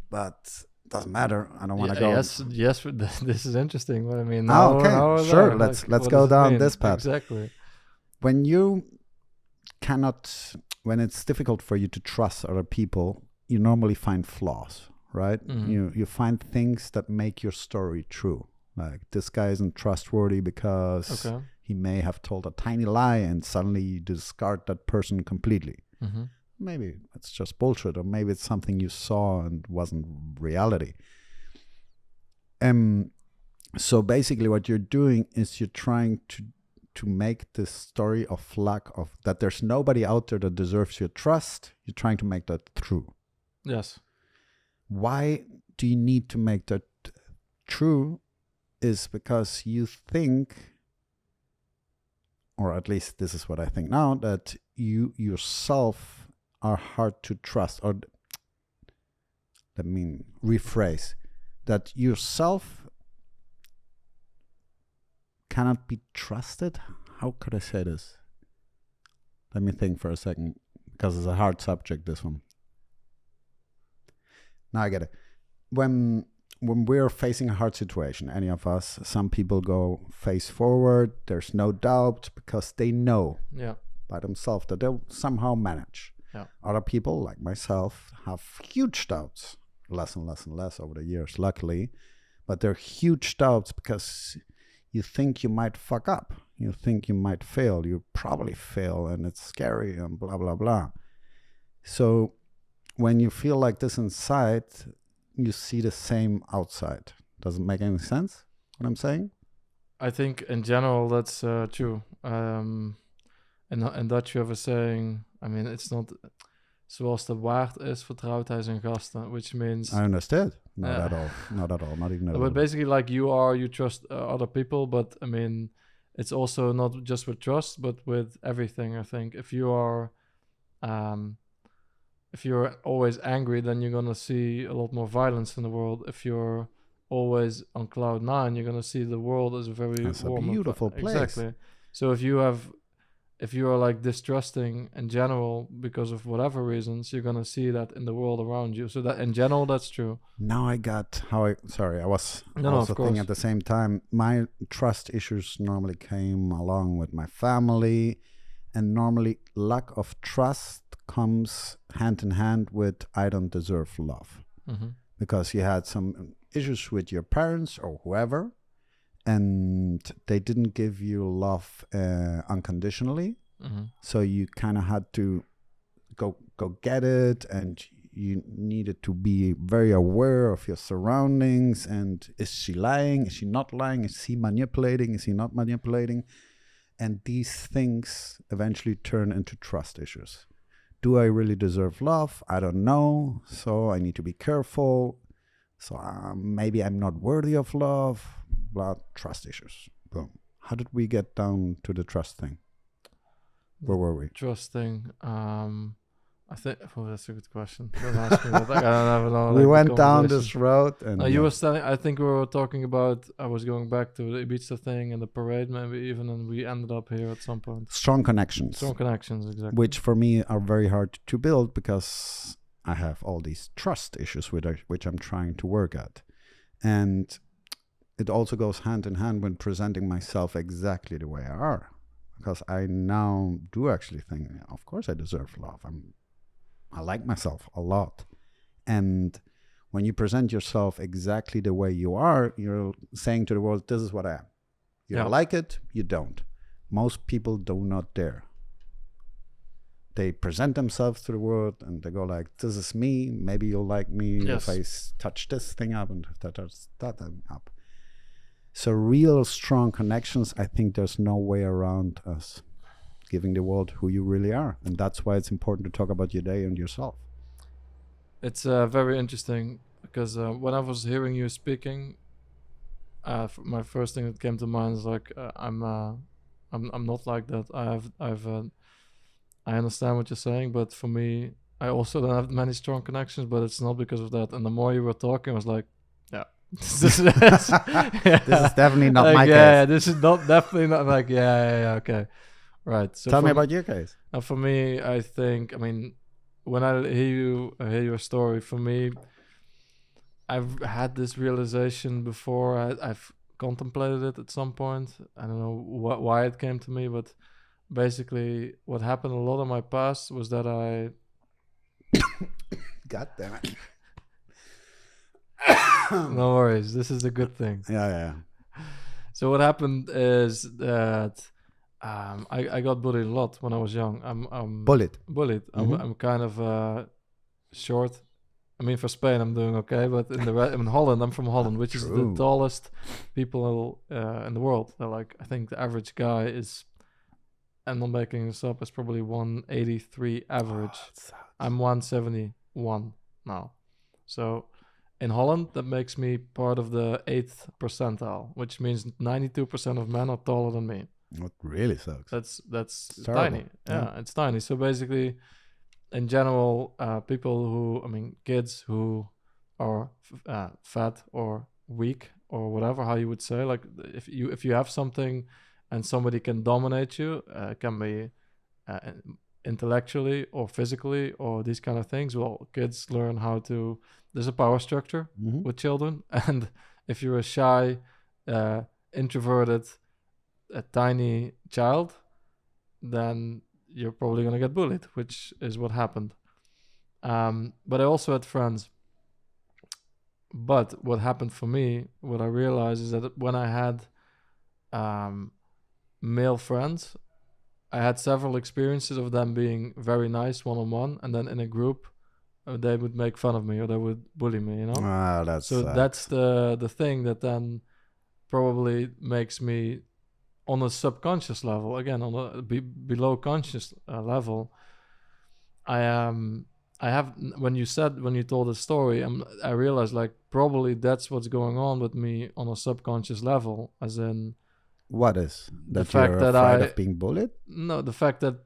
Speaker 2: But doesn't matter. I don't want to go.
Speaker 1: Yes, this is interesting. What I mean,
Speaker 2: sure. Let's go down this path.
Speaker 1: Exactly.
Speaker 2: When it's difficult for you to trust other people, you normally find flaws. Right? You find things that make your story true. Like, this guy isn't trustworthy because he may have told a tiny lie, and suddenly you discard that person completely. Maybe it's just bullshit, or maybe it's something you saw and wasn't reality. So basically what you're doing is you're trying to make this story of lack of, that there's nobody out there that deserves your trust. You're trying to make that true.
Speaker 1: Yes.
Speaker 2: Why do you need to make that true? Is because you think, or at least this is what I think now, that you yourself are hard to trust. Or let me rephrase, that yourself cannot be trusted. How could I say this? Let me think for a second, because it's a hard subject, this one. Now I get it. When we're facing a hard situation, any of us, some people go face forward. There's no doubt because they know by themselves that they'll somehow manage. Other people, like myself, have huge doubts, less and less and less over the years, luckily. But they're huge doubts because you think you might fuck up. You think you might fail. You probably fail, and it's scary and blah, blah, blah. So when you feel like this inside, you see the same outside. Does it make any sense, what I'm saying?
Speaker 1: I think in general that's true. In Dutch you have a saying, I mean, it's not zoals de waard is, vertrouwt hij zijn gasten, which means...
Speaker 2: I understood. Not at all. Not at all. Not even a little.
Speaker 1: But basically, like, you trust other people, but I mean, it's also not just with trust, but with everything, I think. If you're always angry, then you're going to see a lot more violence in the world. If you're always on cloud nine, you're going to see the world as a very warm,
Speaker 2: beautiful place.
Speaker 1: Exactly. So if you are like distrusting in general because of whatever reasons, you're going to see that in the world around you. So that in general, that's true.
Speaker 2: Now I got I was also thinking at the same time, my trust issues normally came along with my family. And normally lack of trust comes hand in hand with I don't deserve love.
Speaker 1: Mm-hmm.
Speaker 2: Because you had some issues with your parents or whoever, and they didn't give you love unconditionally.
Speaker 1: Mm-hmm.
Speaker 2: So you kind of had to go get it, and you needed to be very aware of your surroundings. And is she lying? Is she not lying? Is he manipulating? Is he not manipulating? And these things eventually turn into trust issues. Do I really deserve love? I don't know. So I need to be careful. So maybe I'm not worthy of love. Blah, trust issues. Boom. How did we get down to the trust thing? Where were we?
Speaker 1: Trusting. I think. Oh, that's a good question. Don't ask me that. I don't know.
Speaker 2: We went down this road, and
Speaker 1: you were telling. I think we were talking about. I was going back to the Ibiza thing and the parade, maybe even, and we ended up here at some point.
Speaker 2: Strong connections.
Speaker 1: Strong connections, exactly.
Speaker 2: Which for me are very hard to build because I have all these trust issues which I'm trying to work at, and it also goes hand in hand when presenting myself exactly the way I are, because I now do actually think, of course, I deserve love. I like myself a lot. And when you present yourself exactly the way you are, you're saying to the world, this is what I am. You like it, you don't. Most people do not dare. They present themselves to the world and they go like, this is me. Maybe you'll like me if I touch this thing up and if I touch that thing up. So real strong connections, I think there's no way around us giving the world who you really are. And that's why it's important to talk about your day and yourself.
Speaker 1: It's very interesting because when I was hearing you speaking, my first thing that came to mind is like, I'm not like that. I understand what you're saying, but for me, I also don't have many strong connections, but it's not because of that. And the more you were talking, I was like, this is
Speaker 2: definitely not my case.
Speaker 1: Yeah, this is definitely not like, okay. Right. So
Speaker 2: tell me about your case.
Speaker 1: For me, I think, when I hear your story, for me, I've had this realization before. I've contemplated it at some point. I don't know why it came to me, but basically what happened a lot in my past was that I...
Speaker 2: God damn it.
Speaker 1: No worries. This is a good thing.
Speaker 2: Yeah.
Speaker 1: So what happened is that I got bullied a lot when I was young. I'm
Speaker 2: bullied.
Speaker 1: Mm-hmm. I'm kind of short. For Spain, I'm doing okay, but in Holland, I'm from Holland, which is the tallest people in the world. They're like, I think the average guy is, I'm not making this up, is probably 183 average. I'm 171 now. So in Holland, that makes me part of the 8th percentile, which means 92% of men are taller than me.
Speaker 2: What really sucks.
Speaker 1: That's tiny. Yeah, it's tiny. So basically, in general, people who, kids who are fat or weak or whatever, how you would say, like if you have something and somebody can dominate you, can be intellectually or physically or these kind of things. Well, kids learn how to. There's a power structure with children, and if you're a shy, introverted, a tiny child, then you're probably going to get bullied, which is what happened. But I also had friends. But what happened for me, what I realized is that when I had male friends, I had several experiences of them being very nice one-on-one, and then in a group, they would make fun of me or they would bully me, you know? That's the thing that then probably makes me, on a subconscious level, again, on a below conscious level, I have, when you told the story, I realized like probably that's what's going on with me on a subconscious level, as in,
Speaker 2: what is that?
Speaker 1: The fact
Speaker 2: you're
Speaker 1: that
Speaker 2: afraid of being bullied?
Speaker 1: No, the fact that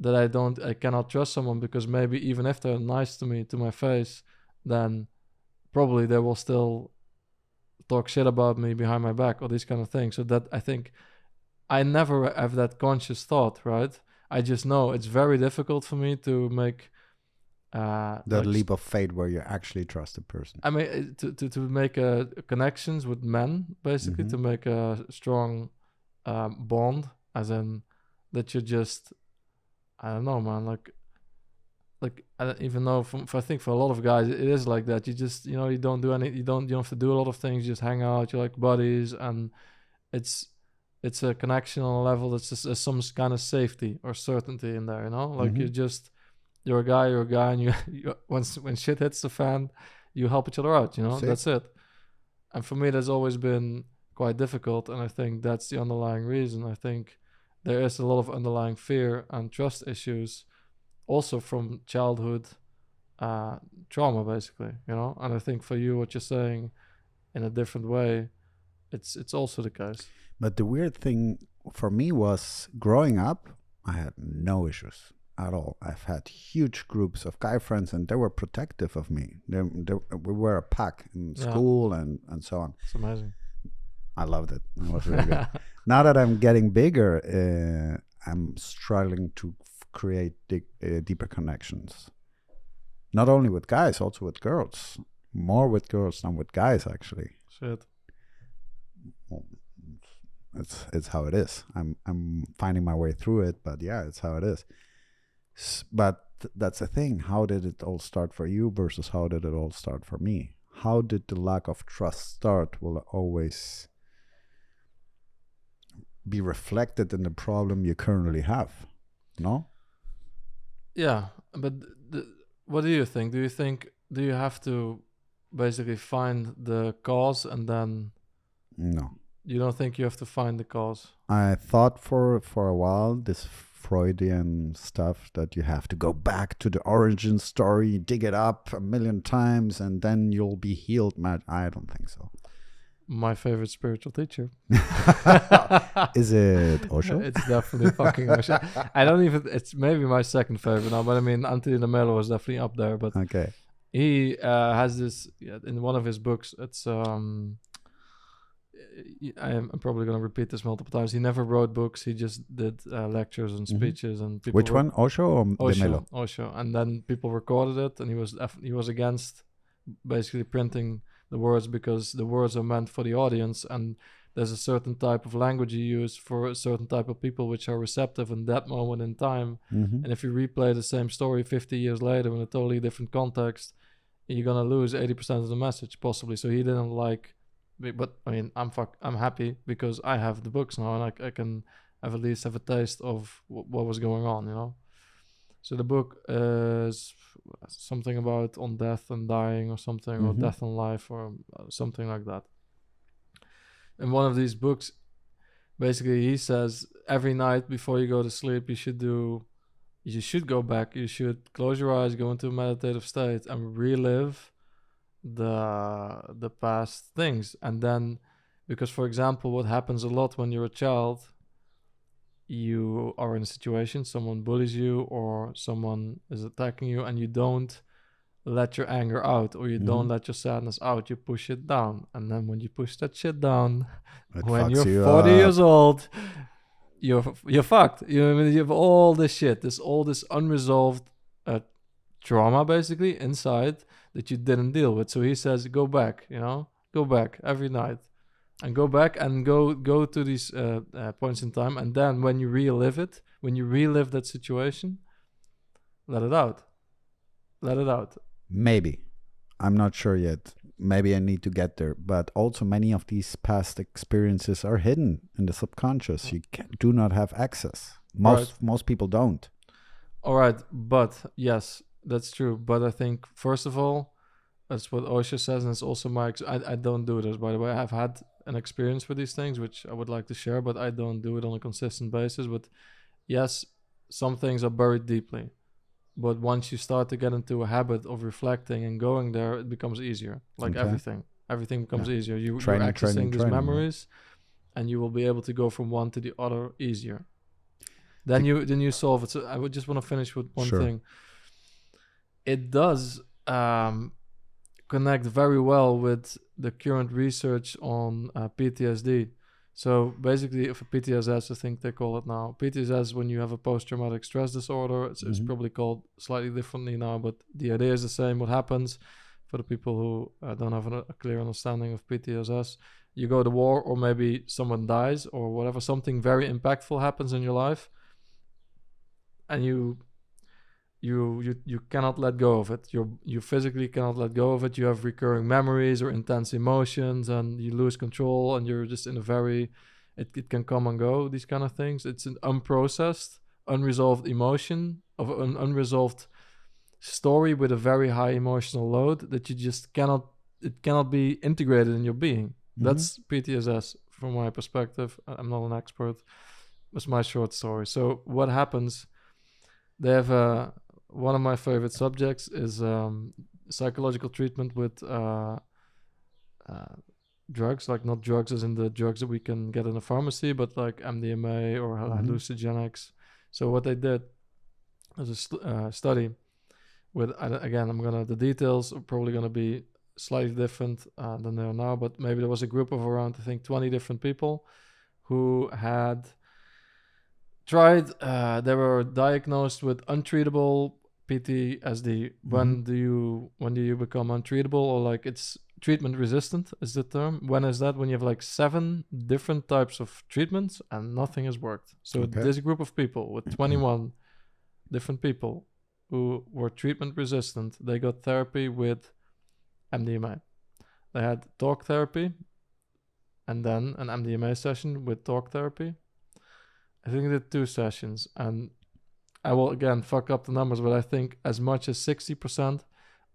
Speaker 1: I cannot trust someone, because maybe even if they're nice to me, to my face, then probably they will still talk shit about me behind my back or these kind of things. So that, I think, I never have that conscious thought, right? I just know it's very difficult for me to make
Speaker 2: that leap of faith where you actually trust a person.
Speaker 1: To make connections with men, basically, to make a strong bond, as in that you just, I don't know, man, like I don't even know, I think for a lot of guys it is like that. You just, you don't do any, you don't have to do a lot of things. You just hang out, you're like buddies, and it's it's a connection on a level that's just some kind of safety or certainty in there, like you're a guy, and you when shit hits the fan, you help each other out,
Speaker 2: See?
Speaker 1: that's it. And for me that's always been quite difficult, and I think that's the underlying reason. I think there is a lot of underlying fear and trust issues also from childhood trauma, basically, and I think for you, what you're saying in a different way, it's also the case.
Speaker 2: But the weird thing for me was growing up, I had no issues at all. I've had huge groups of guy friends, and they were protective of me. We were a pack in school and so on.
Speaker 1: It's amazing.
Speaker 2: I loved it. It was really good. Now that I'm getting bigger, I'm struggling to create deeper connections. Not only with guys, also with girls. More with girls than with guys, actually.
Speaker 1: Shit.
Speaker 2: Well, it's how it is. I'm finding my way through it, but yeah, it's how it is. But that's the thing. How did it all start for you versus how did it all start for me? How did the lack of trust start will always be reflected in the problem you currently have, no?
Speaker 1: Yeah, but what do you think? Do you have to basically find the cause and then...
Speaker 2: No.
Speaker 1: You don't think you have to find the cause?
Speaker 2: I thought for a while, this Freudian stuff, that you have to go back to the origin story, dig it up a million times, and then you'll be healed. I don't think so.
Speaker 1: My favorite spiritual teacher.
Speaker 2: Is it Osho?
Speaker 1: It's definitely fucking Osho. I don't even... It's maybe my second favorite now, but I mean, Anthony de Mello was definitely up there. But
Speaker 2: okay.
Speaker 1: He has this... in one of his books, it's... I'm probably going to repeat this multiple times. He never wrote books. He just did lectures and speeches, and people.
Speaker 2: Which one, Osho or de Mello?
Speaker 1: Osho. And then people recorded it, and he was against basically printing the words because the words are meant for the audience, and there's a certain type of language you use for a certain type of people which are receptive in that moment in time. And if you replay the same story 50 years later in a totally different context, you're gonna lose 80% of the message possibly. So he didn't like. But I mean, I'm happy because I have the books now, and I can at least have a taste of what was going on, So the book is something about on death and dying or something, or death and life or something like that. In one of these books, basically he says every night before you go to sleep, you should go back, you should close your eyes, go into a meditative state and relive the past things. And then, because for example, what happens a lot when you're a child, you are in a situation, someone bullies you or someone is attacking you, and you don't let your anger out, or you don't let your sadness out, you push it down. And then when you push that shit down, when you're 40 years old, you're fucked. You have all this shit, all this unresolved trauma basically inside that you didn't deal with. So he says, go back, go back every night, and go back and go to these points in time, and then when you relive that situation, let it out.
Speaker 2: Maybe. I'm not sure yet. Maybe I need to get there. But also many of these past experiences are hidden in the subconscious. You do not have access. Most people don't.
Speaker 1: All right, but yes, that's true. But I think, first of all, that's what Osho says, and it's also I don't do this, by the way. I've had an experience with these things, which I would like to share, but I don't do it on a consistent basis. But yes, some things are buried deeply. But once you start to get into a habit of reflecting and going there, it becomes easier. Like everything becomes easier. You're accessing these memories, and you will be able to go from one to the other easier. Then you solve it. So I would just want to finish with one thing. It does connect very well with the current research on PTSD. So basically, if a PTSS, I think they call it now, PTSS, when you have a post-traumatic stress disorder, it's probably called slightly differently now, but the idea is the same. What happens for the people who don't have a clear understanding of PTSS, you go to war, or maybe someone dies, or whatever, something very impactful happens in your life, and you cannot let go of it. You physically cannot let go of it. You have recurring memories or intense emotions, and you lose control, and you're just in a very, it can come and go, these kind of things. It's an unprocessed, unresolved emotion of an unresolved story with a very high emotional load that you just cannot, it cannot be integrated in your being. That's PTSS from my perspective. I'm not an expert. It's my short story. So what happens, they have one of my favorite subjects is psychological treatment with drugs, like not drugs as in the drugs that we can get in a pharmacy, but like MDMA or hallucinogenics. So what they did was a study with, again, the details are probably going to be slightly different than they are now, but maybe there was a group of around, I think, 20 different people who had tried, they were diagnosed with untreatable PTSD. When do you become untreatable, or like it's treatment resistant is the term? When is that? When you have like 7 different types of treatments and nothing has worked. So this group of people with 21 different people who were treatment resistant, they got therapy with MDMA. They had talk therapy and then an MDMA session with talk therapy. I think they did 2 sessions, and I will again fuck up the numbers, but I think as much as 60%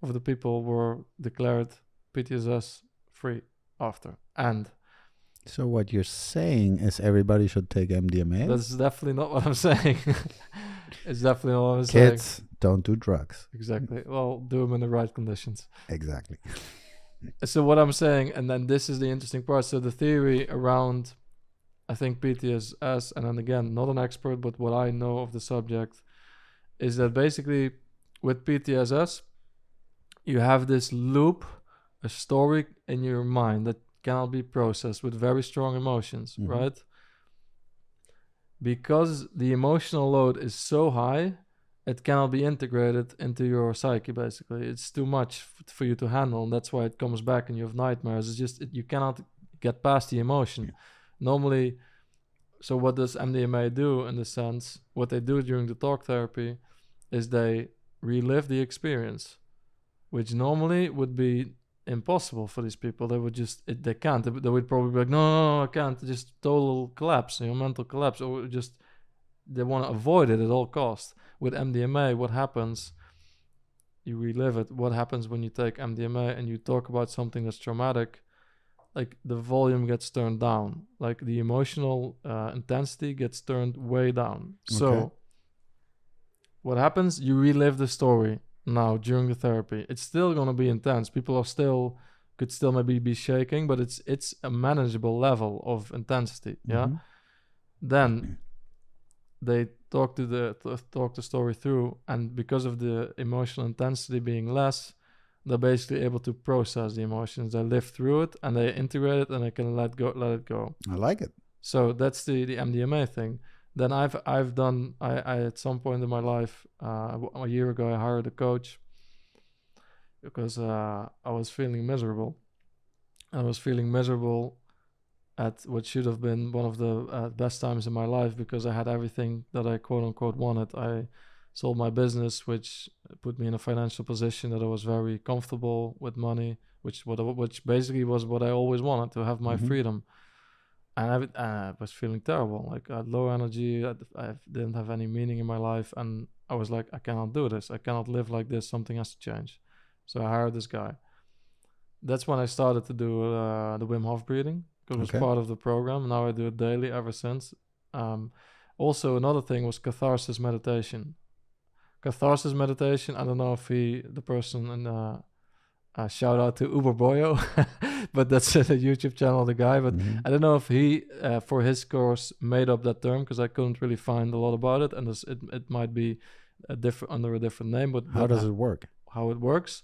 Speaker 1: of the people were declared PTSS free after. And
Speaker 2: so what you're saying is everybody should take MDMA?
Speaker 1: That's definitely not what I'm saying. It's definitely not what I'm saying.
Speaker 2: Kids, don't do drugs.
Speaker 1: Exactly. Well, do them in the right conditions.
Speaker 2: Exactly.
Speaker 1: So what I'm saying, and then this is the interesting part. So the theory around, I think, PTSS, and then again, not an expert, but what I know of the subject, is that basically with PTSS, you have this loop, a story in your mind that cannot be processed with very strong emotions, right? Because the emotional load is so high, it cannot be integrated into your psyche, basically. It's too much for you to handle, and that's why it comes back and you have nightmares. It's just, you cannot get past the emotion. Normally, so what does MDMA do in the sense? What they do during the talk therapy is they relive the experience, which normally would be impossible for these people. They would just, they can't. They would probably be like, no, I can't. Just total collapse, mental collapse, or just they want to avoid it at all costs. With MDMA, what happens? You relive it. What happens when you take MDMA and you talk about something that's traumatic? Like the volume gets turned down, like the emotional intensity gets turned way down. Okay. So what happens? You relive the story now during the therapy. It's still going to be intense. People are could still maybe be shaking, but it's a manageable level of intensity. Yeah. Then they talk the story through, and because of the emotional intensity being less, they're basically able to process the emotions. They live through it and they integrate it, and they can let it go.
Speaker 2: I like it.
Speaker 1: So that's the MDMA thing. Then I've done, I at some point in my life, a year ago, I hired a coach because I was feeling miserable. I was feeling miserable at what should have been one of the best times in my life, because I had everything that I quote unquote wanted. I sold my business, which put me in a financial position that I was very comfortable with money, which basically was what I always wanted, to have my freedom. And I was feeling terrible. Like I had low energy. I didn't have any meaning in my life. And I was like, I cannot do this. I cannot live like this. Something has to change. So I hired this guy. That's when I started to do the Wim Hof breathing, because it was part of the program. Now I do it daily ever since. Also, another thing was catharsis meditation. Catharsis meditation, I don't know if the person in shout out to Uber Boyo, but that's a YouTube channel of the guy. But I don't know if he, for his course, made up that term, because I couldn't really find a lot about it, and it might be under a different name. But
Speaker 2: how does it work?
Speaker 1: How it works?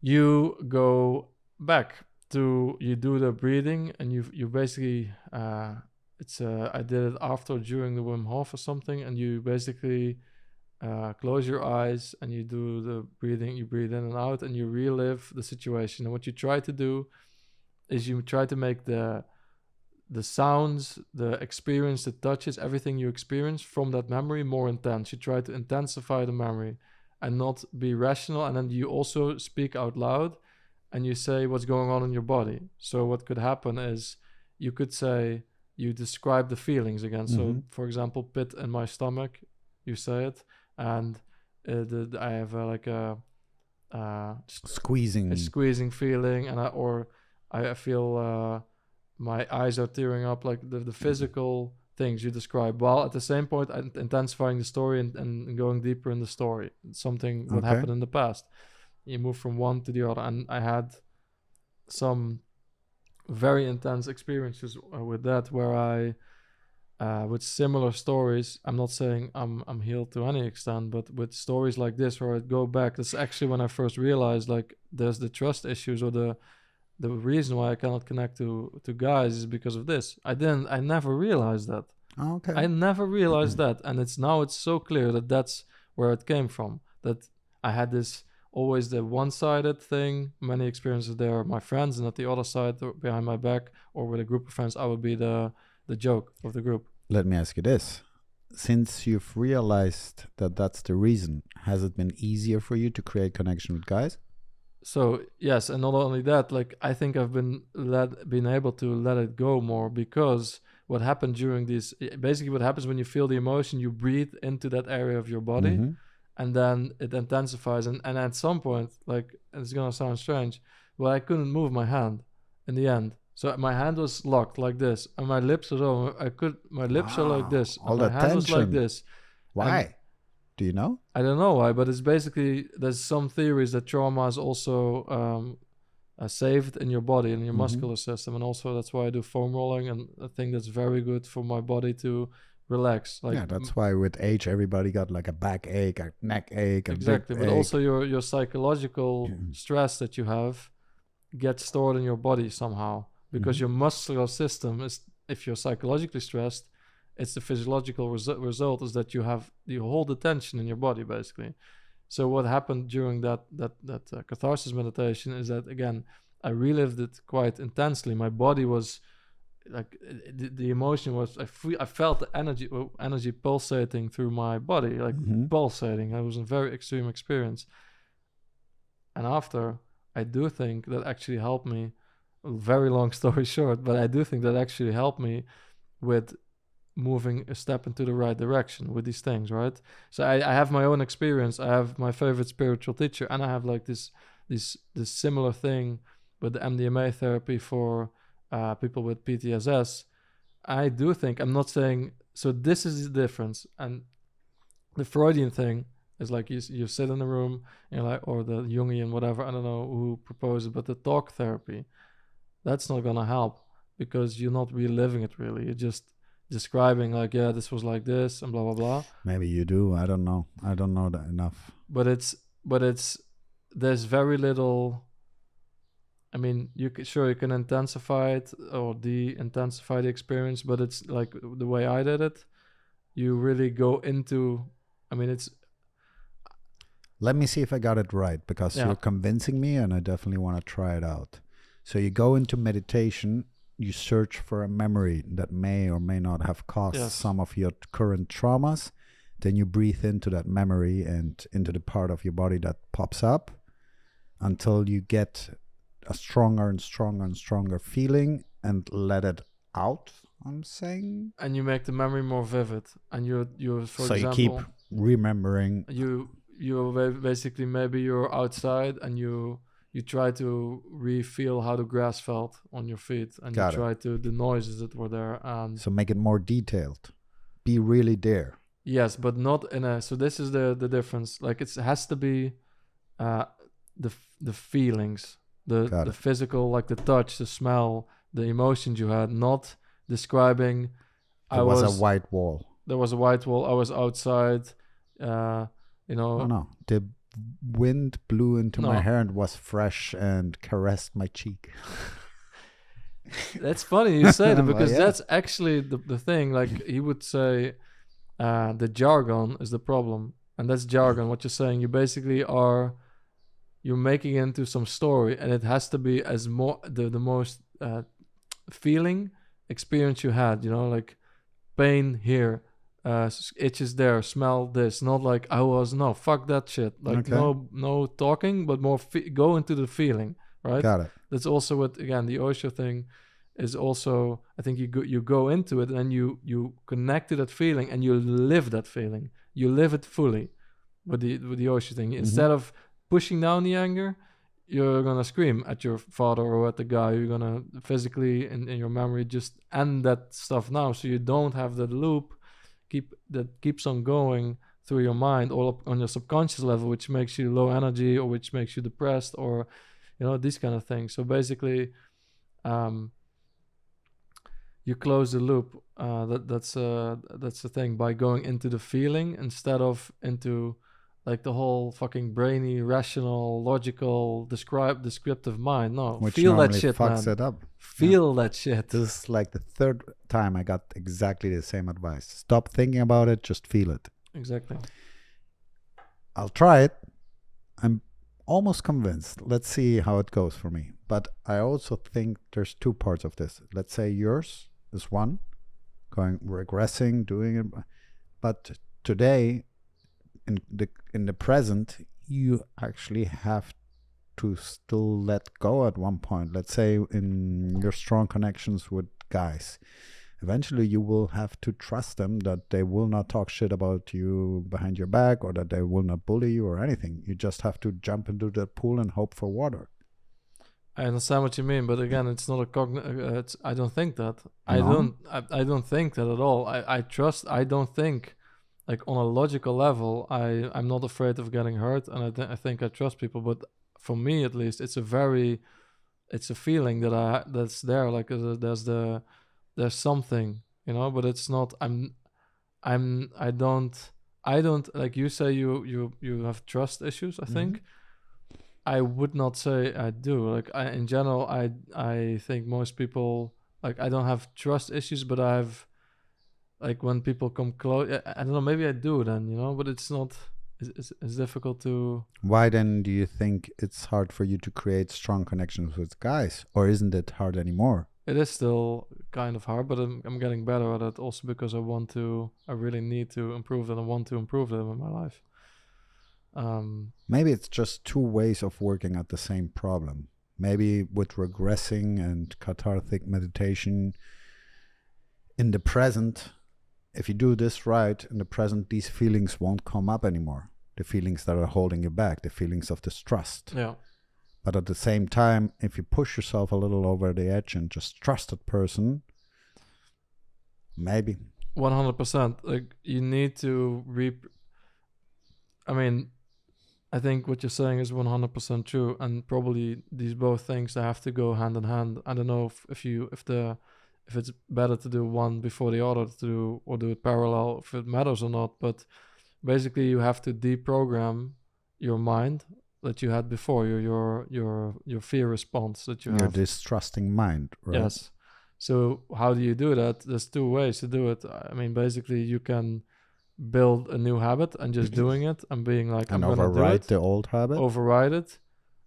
Speaker 1: You go back to, you do the breathing, and you basically I did it after or during the Wim Hof or something, and you basically close your eyes and you do the breathing. You breathe in and out and you relive the situation. And what you try to do is you try to make the sounds, the experience, the touches, everything you experience from that memory more intense. You try to intensify the memory and not be rational. And then you also speak out loud and you say what's going on in your body. So what could happen is you could say, you describe the feelings again. So for example, pit in my stomach, you say it. And I have like a squeezing feeling, and I feel my eyes are tearing up, like the physical things you describe, while at the same point intensifying the story and going deeper in the story. Something what happened in the past. You move from one to the other, and I had some very intense experiences with that, where I with similar stories. I'm not saying I'm healed to any extent, but with stories like this where I go back, that's actually when I first realized like there's the trust issues, or the reason why I cannot connect to guys is because of this. I never realized that. I never realized that, and it's so clear that that's where it came from. That I had this always the one-sided thing, many experiences there, my friends, and at the other side behind my back, or with a group of friends, I would be the joke of the group.
Speaker 2: Let me ask you this. Since you've realized that that's the reason, has it been easier for you to create connection with guys?
Speaker 1: So yes, and not only that, like I think I've been able to let it go more, because what happened during these, basically what happens when you feel the emotion, you breathe into that area of your body, and then it intensifies, and at some point, like, it's gonna sound strange, but I couldn't move my hand in the end. So my hand was locked like this, and my lips are my lips are like this,
Speaker 2: all
Speaker 1: and my
Speaker 2: that
Speaker 1: hand was like
Speaker 2: tension.
Speaker 1: this.
Speaker 2: Why?
Speaker 1: And
Speaker 2: do you know?
Speaker 1: I don't know why, but it's basically, there's some theories that trauma is also saved in your body and your muscular system, and also that's why I do foam rolling, and I think that's very good for my body to relax. Like,
Speaker 2: yeah, that's why with age everybody got like a back ache, a neck ache,
Speaker 1: exactly. But also your psychological stress that you have gets stored in your body somehow, because your muscular system is, if you're psychologically stressed, it's the physiological result is that you hold the tension in your body, basically. So what happened during that catharsis meditation is that, again, I relived it quite intensely. My body was like, the emotion was, I felt the energy pulsating through my body, like pulsating. It was a very extreme experience. And after, I do think that actually helped me, very long story short, but I do think that actually helped me with moving a step into the right direction with these things, right? So I have my own experience. I have my favorite spiritual teacher, and I have like this similar thing with the MDMA therapy for people with PTSS. I do think, I'm not saying, so this is the difference. And the Freudian thing is like you sit in a room, and you're like, or the Jungian, whatever, I don't know who proposed it, but the talk therapy, that's not gonna help, because you're not reliving it really. You're just describing like, yeah, this was like this and blah blah blah.
Speaker 2: Maybe you do. I don't know. I don't know that enough.
Speaker 1: But there's very little. I mean, you can intensify it or de-intensify the experience, but it's like the way I did it. You really go into. I mean, it's.
Speaker 2: Let me see if I got it right, because you're convincing me, and I definitely want to try it out. So you go into meditation. You search for a memory that may or may not have caused some of your current traumas. Then you breathe into that memory and into the part of your body that pops up until you get a stronger and stronger and stronger feeling, and let it out, I'm saying.
Speaker 1: And you make the memory more vivid. And you for
Speaker 2: so
Speaker 1: example,
Speaker 2: you keep remembering.
Speaker 1: You basically, maybe you're outside and you try to re-feel how the grass felt on your feet, and you try to the noises that were there, and
Speaker 2: so make it more detailed. Be really there.
Speaker 1: Yes, but not in a. So this is the difference. Like, it has to be the feelings, the physical, like the touch, the smell, the emotions you had. Not describing.
Speaker 2: There was a white wall.
Speaker 1: There was a white wall. I was outside.
Speaker 2: Oh no, the wind blew into my hair and was fresh and caressed my cheek.
Speaker 1: That's funny you say that, because that's actually the thing. Like, he would say, the jargon is the problem, and that's jargon. What you're saying, you basically you're making it into some story, and it has to be as the most feeling experience you had, like pain here, itches there, smell this, not like I was, no, fuck that shit, like
Speaker 2: Okay.
Speaker 1: no talking, but more go into the feeling, right?
Speaker 2: Got it.
Speaker 1: That's also what, again, the Osho thing is also, I think you go into it and you connect to that feeling and you live that feeling, you live it fully with the Osho thing. Instead of pushing down the anger, you're gonna scream at your father or at the guy. You're gonna physically in your memory just end that stuff now, so you don't have that loop that keeps on going through your mind or up on your subconscious level, which makes you low energy or which makes you depressed or these kind of things. So basically, you close the loop. That's the thing, by going into the feeling instead of into like the whole fucking brainy, rational, logical, descriptive mind. No,
Speaker 2: Which
Speaker 1: feel that
Speaker 2: normally
Speaker 1: shit,
Speaker 2: fucks
Speaker 1: man.
Speaker 2: it up.
Speaker 1: Feel that shit.
Speaker 2: This is like the third time I got exactly the same advice. Stop thinking about it, just feel it.
Speaker 1: Exactly.
Speaker 2: I'll try it. I'm almost convinced. Let's see how it goes for me. But I also think there's two parts of this. Let's say yours is one, regressing, doing it. But today, in the present, you actually have to still let go at one point. Let's say in your strong connections with guys, eventually you will have to trust them that they will not talk shit about you behind your back or that they will not bully you or anything. You just have to jump into the pool and hope for water.
Speaker 1: I understand what you mean, but again, it's not a I don't think that.
Speaker 2: No?
Speaker 1: I don't think that at all. I trust. I don't think, like on a logical level, I'm not afraid of getting hurt, and I think I trust people. But for me, at least, it's a feeling that's there. Like there's something, but it's not. I don't like you say you have trust issues. I think. I would not say I do. Like in general, I think most people, like, I don't have trust issues, but I have, like, when people come close, I don't know, maybe I do then, but it's not. It's difficult to.
Speaker 2: Why then do you think it's hard for you to create strong connections with guys, or isn't it hard anymore?
Speaker 1: It is still kind of hard, but I'm getting better at it also because I really need to improve it. I want to improve them in my life.
Speaker 2: Maybe it's just two ways of working at the same problem. Maybe with regressing and cathartic meditation in the present, if you do this right, in the present, these feelings won't come up anymore. The feelings that are holding you back, the feelings of distrust.
Speaker 1: Yeah.
Speaker 2: But at the same time, if you push yourself a little over the edge and just trust that person, maybe.
Speaker 1: 100%. Like, you need to I think what you're saying is 100% true, and probably these both things, they have to go hand in hand. I don't know if it's better to do one before the other or do it parallel, if it matters or not. But basically, you have to deprogram your mind that you had before, your fear response that you have.
Speaker 2: Your distrusting mind, right?
Speaker 1: Yes. So how do you do that? There's two ways to do it. I mean, basically, you can build a new habit and just doing it and being like,
Speaker 2: And
Speaker 1: I'm gonna do it.
Speaker 2: the old habit.
Speaker 1: Override it.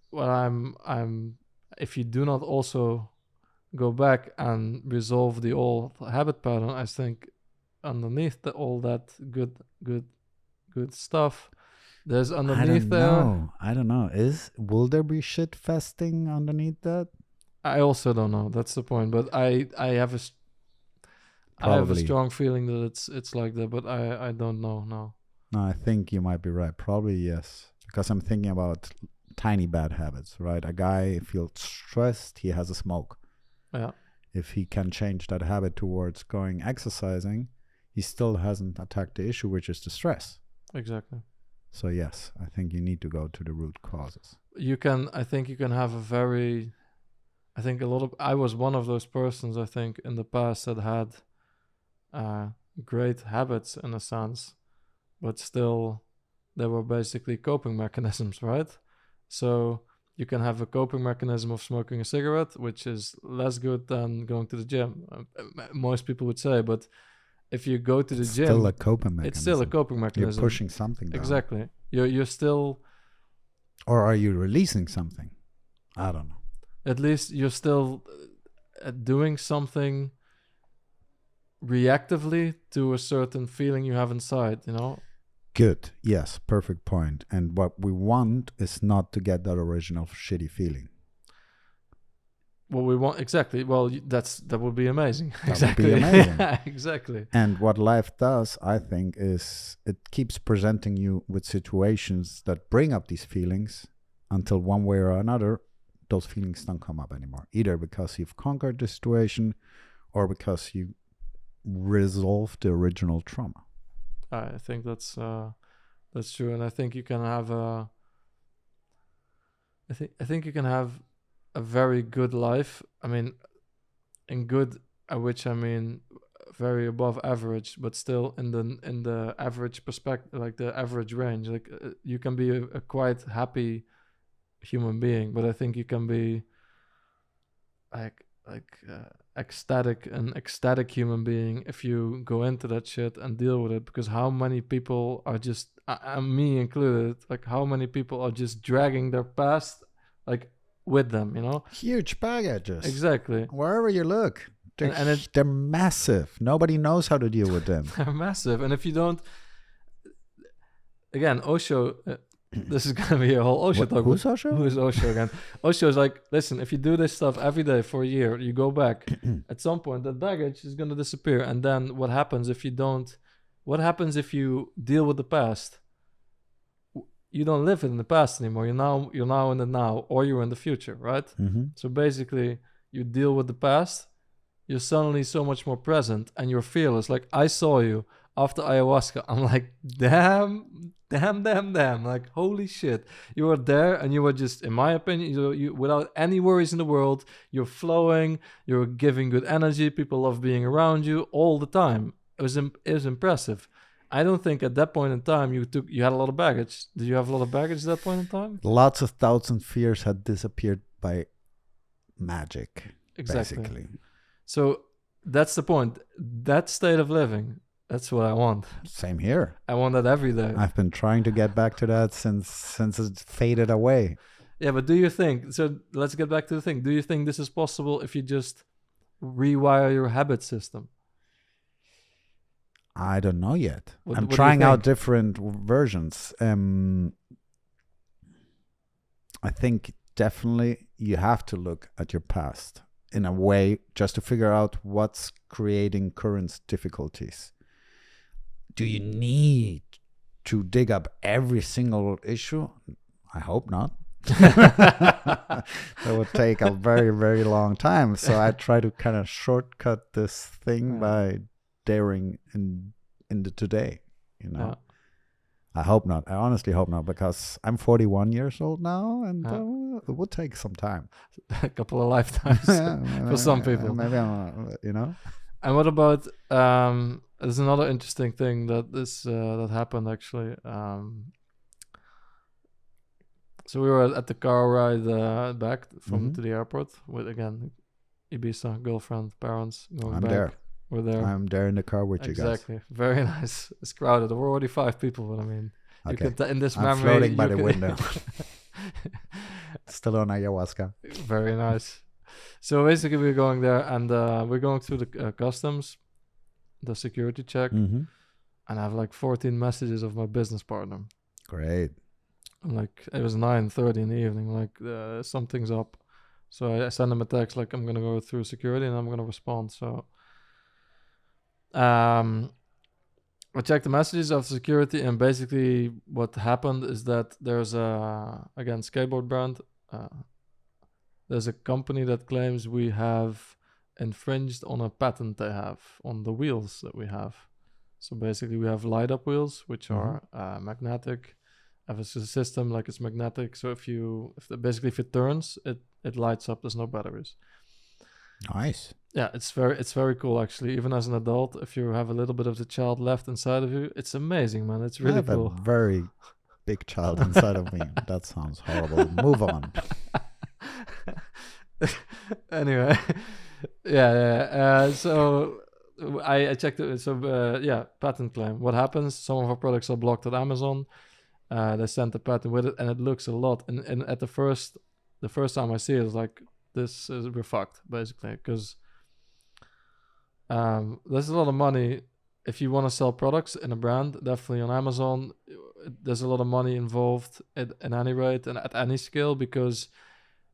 Speaker 1: Well, I'm. If you do not also go back and resolve the old habit pattern, I think underneath all that good stuff, there's underneath there.
Speaker 2: I don't know. Will there be shit festing underneath that?
Speaker 1: I also don't know. That's the point. But I have a strong feeling that it's like that, but I don't know. No,
Speaker 2: I think you might be right. Probably yes, because I'm thinking about tiny bad habits, right? A guy feels stressed, he has a smoke.
Speaker 1: Yeah.
Speaker 2: If he can change that habit towards going exercising, he still hasn't attacked the issue, which is the stress.
Speaker 1: Exactly.
Speaker 2: So yes, I think you need to go to the root causes.
Speaker 1: I think you can have I was one of those persons, I think, in the past that had great habits in a sense, but still they were basically coping mechanisms, right? So you can have a coping mechanism of smoking a cigarette, which is less good than going to the gym. Most people would say, but if you go to the gym,
Speaker 2: still a coping mechanism.
Speaker 1: It's still a coping mechanism.
Speaker 2: You're pushing something down.
Speaker 1: Exactly. You're still.
Speaker 2: Or are you releasing something? I don't know.
Speaker 1: At least you're still. doing something reactively to a certain feeling you have inside, you know?
Speaker 2: Good. Yes, perfect point. And what we want is not to get that original shitty feeling.
Speaker 1: What we want, exactly. Well, that would be amazing.
Speaker 2: That
Speaker 1: Exactly.
Speaker 2: would be amazing.
Speaker 1: Exactly.
Speaker 2: And what life does, I think, is it keeps presenting you with situations that bring up these feelings until one way or another, those feelings don't come up anymore. Either because you've conquered the situation or because you resolved the original trauma.
Speaker 1: I think that's true, and I think you can have I think you can have a very good life. I mean, in good, which I mean very above average, but still in the average perspective, like the average range. Like you can be a quite happy human being, but I think you can be like ecstatic human being if you go into that shit and deal with it. Because how many people are just, me included, like how many people are just dragging their past like with them, you know?
Speaker 2: Huge baggages.
Speaker 1: Exactly.
Speaker 2: Wherever you look, they're, they're massive. Nobody knows how to deal with them.
Speaker 1: They're massive. And if you don't, again, Osho, this is going to be a whole Osho talk.
Speaker 2: Who's Osho?
Speaker 1: Who is Osho again? Osho is like, listen, if you do this stuff every day for a year, you go back, at some point that baggage is going to disappear. And then what happens if you don't, what happens if you deal with the past? You don't live in the past anymore. You're now in the now, or you're in the future, right?
Speaker 2: Mm-hmm.
Speaker 1: So basically you deal with the past, you're suddenly so much more present and you're fearless. Like I saw you after ayahuasca. I'm like, damn. Like, holy shit. You were there and you were just, in my opinion, you without any worries in the world, you're flowing, you're giving good energy. People love being around you all the time. It was impressive. I don't think at that point in time you had a lot of baggage. Did you have a lot of baggage at that point in time?
Speaker 2: Lots of doubts and fears had disappeared by magic,
Speaker 1: Exactly.
Speaker 2: basically.
Speaker 1: So that's the point. That state of living, that's what I want.
Speaker 2: Same here.
Speaker 1: I want that every day.
Speaker 2: I've been trying to get back to that since it faded away.
Speaker 1: Yeah, but do you think, so let's get back to the thing. Do you think this is possible if you just rewire your habit system?
Speaker 2: I don't know yet.
Speaker 1: What
Speaker 2: I'm
Speaker 1: do you
Speaker 2: trying out
Speaker 1: think?
Speaker 2: different versions. I think definitely you have to look at your past in a way just to figure out what's creating current difficulties. Do you need to dig up every single issue? I hope not. That would take a very, very long time. So I try to kind of shortcut this thing by daring in the today, you know. I hope not. I honestly hope not, because I'm 41 years old now, and it would take some time.
Speaker 1: A couple of lifetimes for some people.
Speaker 2: Maybe I'm, you know.
Speaker 1: And what about there's another interesting thing that happened actually. So we were at the car ride back from to the airport with, again, Ibiza, girlfriend, parents going
Speaker 2: I'm
Speaker 1: back.
Speaker 2: there.
Speaker 1: We're there.
Speaker 2: I'm there in the car with you guys.
Speaker 1: Exactly. Very nice. It's crowded. There were already 5 people, but I mean, you
Speaker 2: Okay.
Speaker 1: can in this
Speaker 2: I'm
Speaker 1: memory.
Speaker 2: floating by the
Speaker 1: can-
Speaker 2: window. Still on ayahuasca.
Speaker 1: Very nice. So basically, we're going there, and we're going through the customs, the security check,
Speaker 2: Mm-hmm.
Speaker 1: and I have like 14 messages of my business partner.
Speaker 2: Great.
Speaker 1: I'm like, it was 9:30 in the evening. Like, something's up. So I send him a text like, I'm gonna go through security and I'm gonna respond. So, I checked the messages of security, and basically what happened is that there's a, again, skateboard brand. There's a company that claims we have infringed on a patent they have on the wheels that we have. So basically we have light up wheels, which are magnetic. Have a system like it's magnetic. So if it turns, it lights up. There's no batteries.
Speaker 2: Nice.
Speaker 1: Yeah, it's very cool actually. Even as an adult, if you have a little bit of the child left inside of you, it's amazing, man. It's
Speaker 2: I
Speaker 1: really
Speaker 2: have
Speaker 1: cool.
Speaker 2: a very big child inside of me. That sounds horrible. Move on.
Speaker 1: Anyway, yeah. So I checked it. So patent claim. What happens? Some of our products are blocked at Amazon. They sent the patent with it, and it looks a lot. And at the first time I see it, it's like this is, we're fucked basically, because there's a lot of money if you want to sell products in a brand. Definitely on Amazon, there's a lot of money involved at any rate and at any scale, because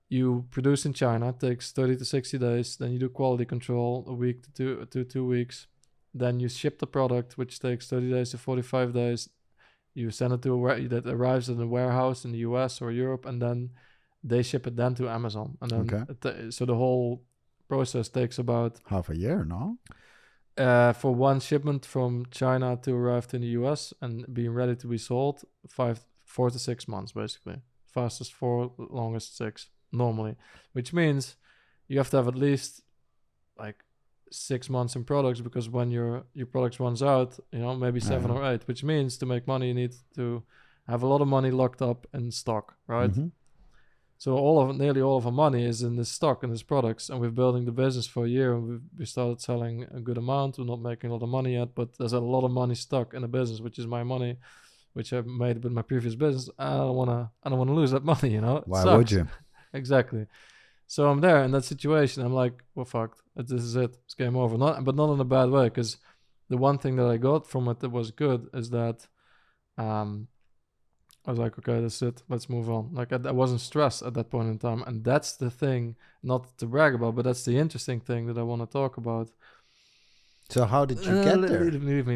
Speaker 1: you produce in China, it takes 30 to 60 days. Then you do quality control a week to 2 weeks. Then you ship the product, which takes 30 days to 45 days. You send it to that arrives in a warehouse in the US or Europe, and then they ship it then to Amazon. And then so the whole process takes about
Speaker 2: half a year, no?
Speaker 1: For one shipment from China to arrive in the US and being ready to be sold, 4 to 6 months basically. Fastest 4, longest 6 normally, which means you have to have at least like 6 months in products, because when your products runs out, maybe 7 or 8, which means to make money you need to have a lot of money locked up in stock, right?
Speaker 2: Mm-hmm.
Speaker 1: So nearly all of our money is in this stock and these products, and we're building the business for a year, and we started selling a good amount. We're not making a lot of money yet, but there's a lot of money stuck in the business, which is my money, which I made with my previous business. I don't wanna lose that money,
Speaker 2: Why would you?
Speaker 1: Exactly. So I'm there in that situation. I'm like, well, fucked. This is it. It's game over. But not in a bad way, because the one thing that I got from it that was good is that I was like, okay, that's it. Let's move on. Like I wasn't stressed at that point in time. And that's the thing, not to brag about, but that's the interesting thing that I want to talk about.
Speaker 2: So how did you get there?
Speaker 1: Leave me.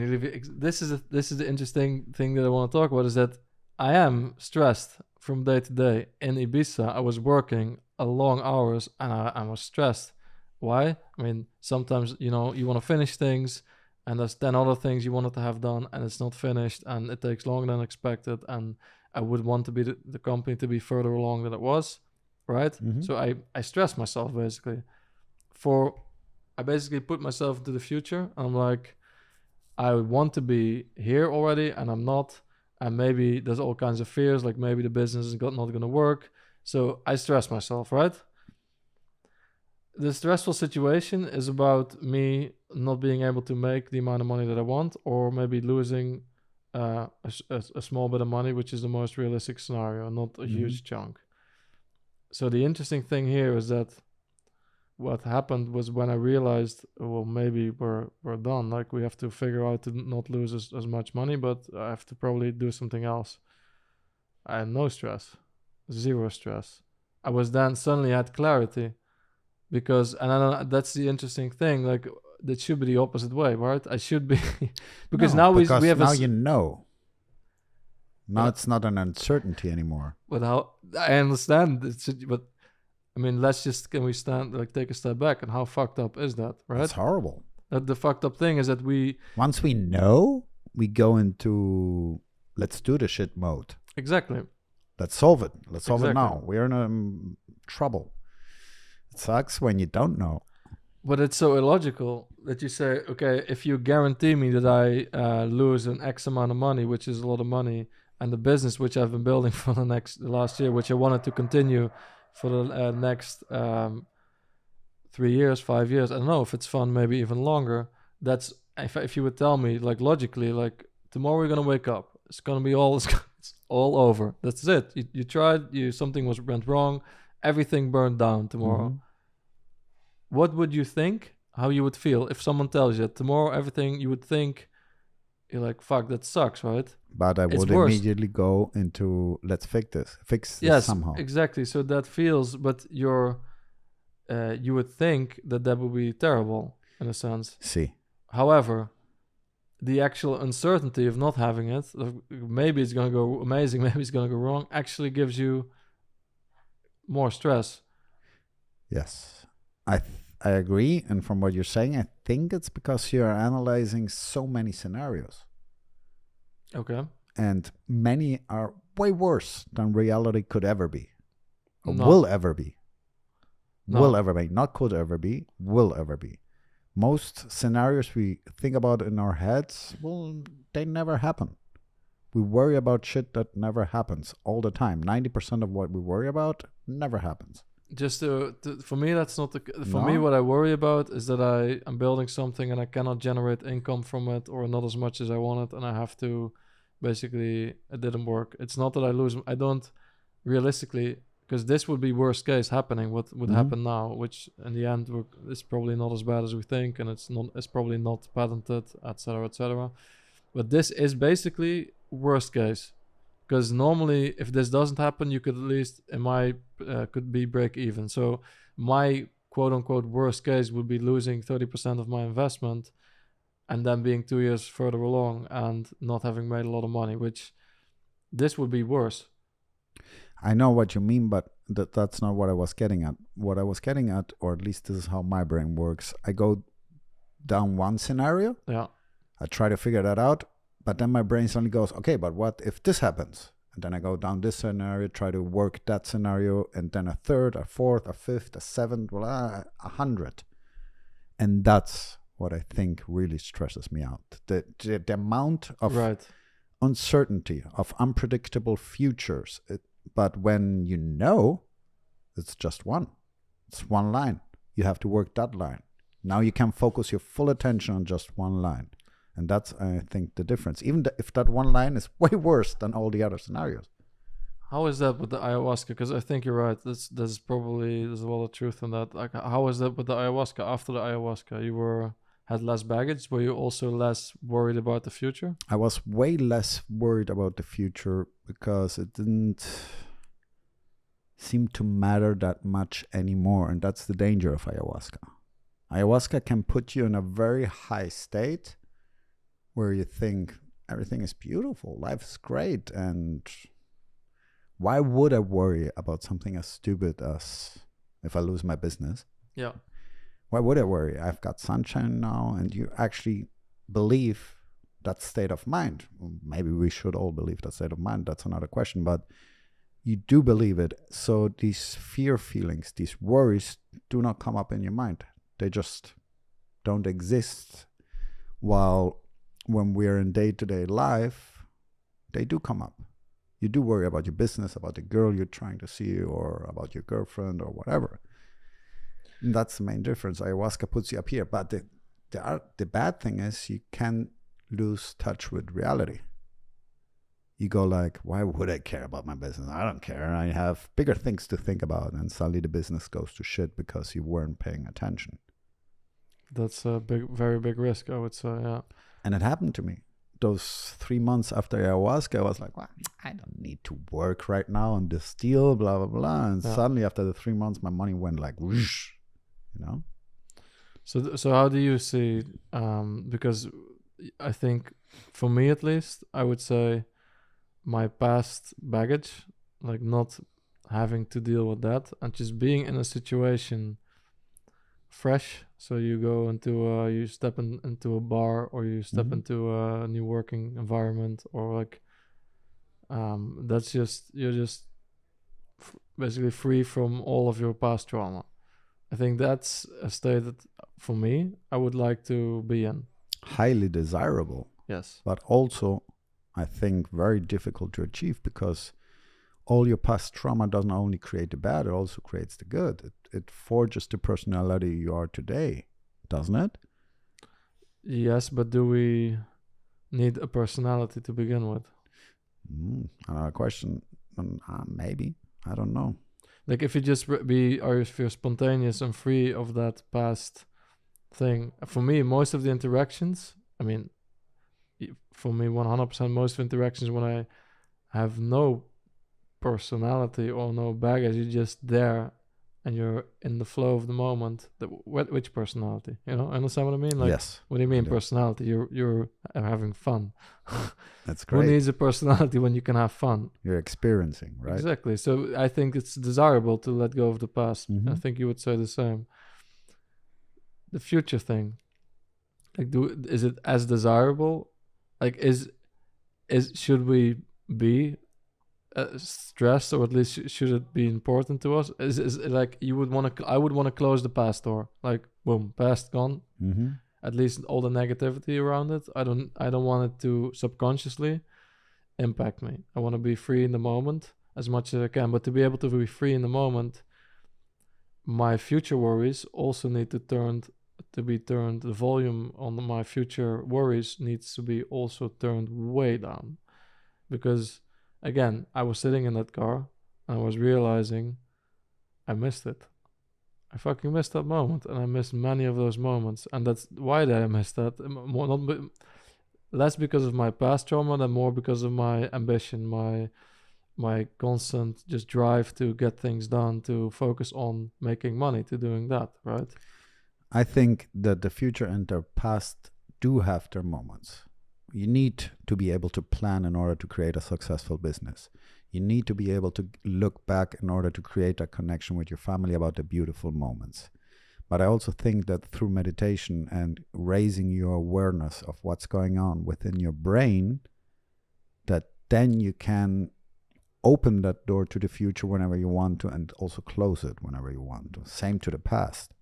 Speaker 1: This is the interesting thing that I want to talk about, is that I am stressed from day to day. In Ibiza, I was working long hours and I was stressed. Why? I mean, sometimes, you want to finish things and there's 10 other things you wanted to have done and it's not finished and it takes longer than expected. And I would want to be the company to be further along than it was, right? Mm-hmm. So I stress myself basically. I basically put myself into the future. I'm like, I want to be here already and I'm not. And maybe there's all kinds of fears, like maybe the business is not going to work. So I stress myself, right? The stressful situation is about me not being able to make the amount of money that I want, or maybe losing a small bit of money, which is the most realistic scenario, not a huge chunk. So the interesting thing here is that what happened was when I realized, well, maybe we're done. Like we have to figure out to not lose as much money, but I have to probably do something else. I had no stress, zero stress. I was then suddenly had clarity, because that's the interesting thing. Like that should be the opposite way, right? I should be because now we have
Speaker 2: now now it's not an uncertainty anymore.
Speaker 1: But how I understand it, but I mean, can we take a step back, and how fucked up is that, right?
Speaker 2: It's horrible.
Speaker 1: The fucked up thing is that
Speaker 2: once we know, we go into let's do the shit mode.
Speaker 1: Exactly.
Speaker 2: Let's solve it. Let's solve it now. We're in trouble. It sucks when you don't know.
Speaker 1: But it's so illogical that you say, okay, if you guarantee me that I lose an X amount of money, which is a lot of money, and the business which I've been building for the last year, which I wanted to continue for the next 3 years, 5 years, I don't know if it's fun, maybe even longer. That's if you would tell me, like logically, like tomorrow we're gonna wake up, it's gonna be it's all over. That's it. You tried, something went wrong, everything burned down tomorrow. Mm-hmm. What would you think? How you would feel if someone tells you that tomorrow everything, you would think, you're like, fuck, that sucks, right?
Speaker 2: But I would immediately go into let's fix this somehow.
Speaker 1: Exactly. So that feels, but you would think that would be terrible in a sense.
Speaker 2: See.
Speaker 1: However, the actual uncertainty of not having it, maybe it's going to go amazing, maybe it's going to go wrong, actually gives you more stress.
Speaker 2: Yes. I agree, and from what you're saying, I think it's because you're analyzing so many scenarios.
Speaker 1: Okay.
Speaker 2: And many are way worse than reality could ever be. Or will ever be. No. Will ever be. Not could ever be, will ever be. Most scenarios we think about in our heads, well, they never happen. We worry about shit that never happens all the time. 90% of what we worry about never happens.
Speaker 1: Just for me, that's not for me. What I worry about is that I'm building something and I cannot generate income from it, or not as much as I wanted, and I have to basically it didn't work. It's not that I lose. I don't realistically because this would be worst case happening. What would
Speaker 2: Mhm.
Speaker 1: happen now, which in the end is probably not as bad as we think, and it's probably not patented, etc., etc. But this is basically worst case, because normally if this doesn't happen, you could at least could be break even. So my quote unquote worst case would be losing 30% of my investment, and then being 2 years further along and not having made a lot of money, which this would be worse.
Speaker 2: I know what you mean, but that's not what I was getting at. What I was getting at, or at least this is how my brain works, I go down one scenario,
Speaker 1: Yeah.
Speaker 2: I try to figure that out, but then my brain suddenly goes, okay, but what if this happens? And then I go down this scenario, try to work that scenario, and then a third, a fourth, a fifth, a seventh, 100. And that's what I think really stresses me out. The amount of
Speaker 1: Right.
Speaker 2: uncertainty, of unpredictable futures. But when you know, it's just one. It's one line. You have to work that line. Now you can focus your full attention on just one line. And that's, I think, the difference. Even if that one line is way worse than all the other scenarios.
Speaker 1: How is that with the ayahuasca? Because I think you're right. There's a lot of truth in that. Like, how is that with the ayahuasca? After the ayahuasca, you had less baggage. Were you also less worried about the future?
Speaker 2: I was way less worried about the future because it didn't seem to matter that much anymore. And that's the danger of ayahuasca. Ayahuasca can put you in a very high state where you think everything is beautiful, life is great, and why would I worry about something as stupid as if I lose my business?
Speaker 1: Yeah.
Speaker 2: Why would I worry? I've got sunshine now, and you actually believe that state of mind. Maybe we should all believe that state of mind. That's another question, but you do believe it. So these fear feelings, these worries do not come up in your mind. They just don't exist. While when we're in day-to-day life, they do come up. You do worry about your business, about the girl you're trying to see, or about your girlfriend, or whatever. And that's the main difference. Ayahuasca puts you up here. But the bad thing is you can lose touch with reality. You go like, why would I care about my business? I don't care. I have bigger things to think about. And suddenly the business goes to shit because you weren't paying attention.
Speaker 1: That's a very big risk, I would say, yeah.
Speaker 2: And it happened to me. Those 3 months after ayahuasca, I was like, well, I don't need to work right now on this deal, blah, blah, blah. And suddenly after the 3 months, my money went like whoosh, you know?
Speaker 1: So how do you see, because I think for me at least, I would say my past baggage, like not having to deal with that and just being in a situation fresh. So you go into you step into a bar, or you step into a new working environment, or like that's just you're just basically free from all of your past trauma. I think that's a state that for me I would like to be in.
Speaker 2: Highly desirable.
Speaker 1: Yes.
Speaker 2: But also I think very difficult to achieve, because all your past trauma doesn't only create the bad, it also creates the good. It forges the personality you are today, doesn't it?
Speaker 1: Yes, but do we need a personality to begin with?
Speaker 2: Another question. Maybe. I don't know.
Speaker 1: Like if you just if you're spontaneous and free of that past thing. For me, most of the interactions, I mean, for me 100% most of interactions when I have no personality or no baggage, you're just there and you're in the flow of the moment. Which personality? You know, understand what I mean? Like,
Speaker 2: yes.
Speaker 1: What do you mean personality? You're having fun.
Speaker 2: That's great.
Speaker 1: Who needs a personality when you can have fun?
Speaker 2: You're experiencing, right?
Speaker 1: Exactly. So I think it's desirable to let go of the past. I think you would say the same. The future thing, like, is it as desirable? Like, should we be stressed, or at least should it be important to us? Is it like you would want to? I would want to close the past door. Like, boom, past gone. At least all the negativity around it. I don't want it to subconsciously impact me. I want to be free in the moment as much as I can. But to be able to be free in the moment, my future worries also need to be turned. The volume on my future worries needs to be also turned way down, because again, I was sitting in that car and I was realizing I missed it. I fucking missed that moment, and I missed many of those moments, and that's why did I miss that. More, less because of my past trauma than more because of my ambition, my constant just drive to get things done, to focus on making money, to doing that, right?
Speaker 2: I think that the future and the past do have their moments. You need to be able to plan in order to create a successful business. You need to be able to look back in order to create a connection with your family about the beautiful moments. But I also think that through meditation and raising your awareness of what's going on within your brain, that then you can open that door to the future whenever you want to, and also close it whenever you want to. Same to the past.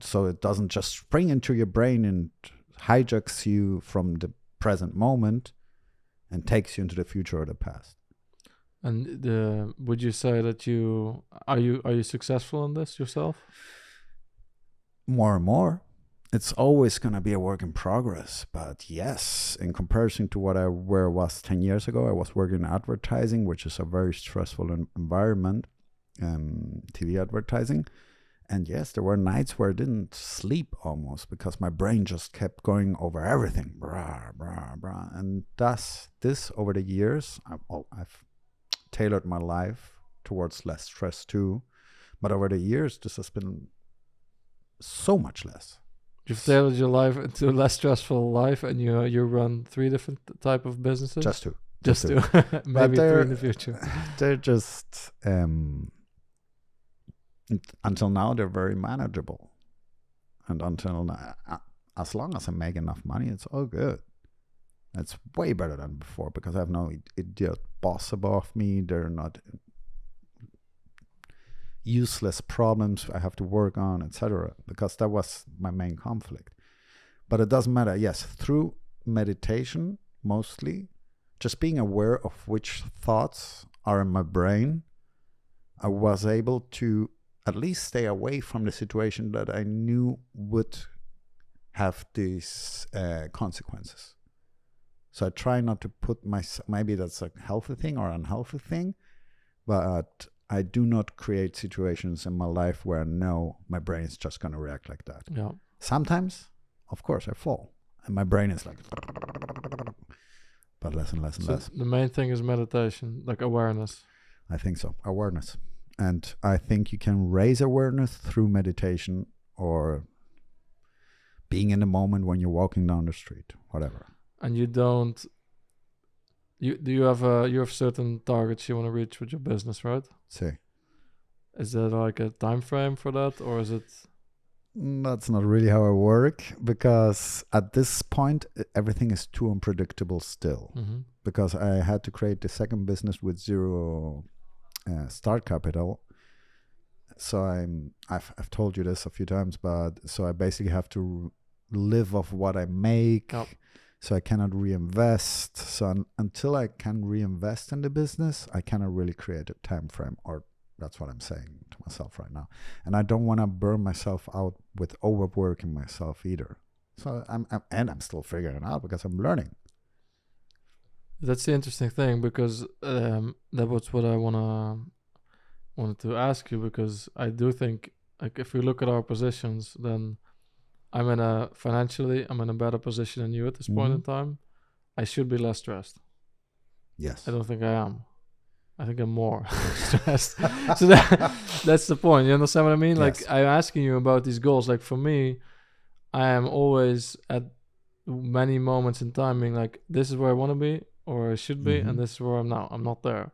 Speaker 2: So it doesn't just spring into your brain and hijacks you from the present moment and takes you into the future or the past.
Speaker 1: And would you say that you are successful in this yourself?
Speaker 2: More and more. It's always going to be a work in progress. But yes, in comparison to where I was 10 years ago, I was working in advertising, which is a very stressful environment, TV advertising. And yes, there were nights where I didn't sleep almost because my brain just kept going over everything. Brah, brah, brah. And thus, this over the years, I've tailored my life towards less stress too. But over the years, this has been so much less.
Speaker 1: You've tailored your life into a less stressful life, and you run 3 different type of businesses?
Speaker 2: Just two.
Speaker 1: Maybe 3 in the future.
Speaker 2: They're just... until now, they're very manageable. And until now, as long as I make enough money, it's all good. It's way better than before because I have no idiot boss above me. They're not useless problems I have to work on, etc. Because that was my main conflict. But it doesn't matter. Yes, through meditation, mostly, just being aware of which thoughts are in my brain, I was able to at least stay away from the situation that I knew would have these consequences. So I try not to put myself, maybe that's a healthy thing or unhealthy thing, but I do not create situations in my life where I know my brain is just going to react like that.
Speaker 1: Yeah.
Speaker 2: Sometimes, of course, I fall and my brain is like, but less and less and less.
Speaker 1: The main thing is meditation, like awareness.
Speaker 2: I think so, awareness. And I think you can raise awareness through meditation or being in the moment when you're walking down the street, whatever.
Speaker 1: And you don't... You have certain targets you want to reach with your business, right?
Speaker 2: See.
Speaker 1: Is there like a time frame for that, or is it...
Speaker 2: That's not really how I work, because at this point, everything is too unpredictable still.
Speaker 1: Mm-hmm.
Speaker 2: Because I had to create the second business with zero start capital. So I've told you this a few times, but so I basically have to live off what I make.
Speaker 1: Yep.
Speaker 2: So I cannot reinvest. So until I can reinvest in the business, I cannot really create a time frame, or that's what I'm saying to myself right now. And I don't want to burn myself out with overworking myself either. So I'm still figuring it out because I'm learning.
Speaker 1: That's the interesting thing, because that was what I wanted to ask you, because I do think, like, if we look at our positions, then I'm in a better position than you at this point in time. I should be less stressed.
Speaker 2: Yes.
Speaker 1: I don't think I am. I think I'm more stressed. So that's the point. You understand what I mean?
Speaker 2: Yes.
Speaker 1: Like, I'm asking you about these goals. Like, for me, I am always at many moments in time being like, this is where I want to be, or I should be, and this is where I'm now. I'm not there.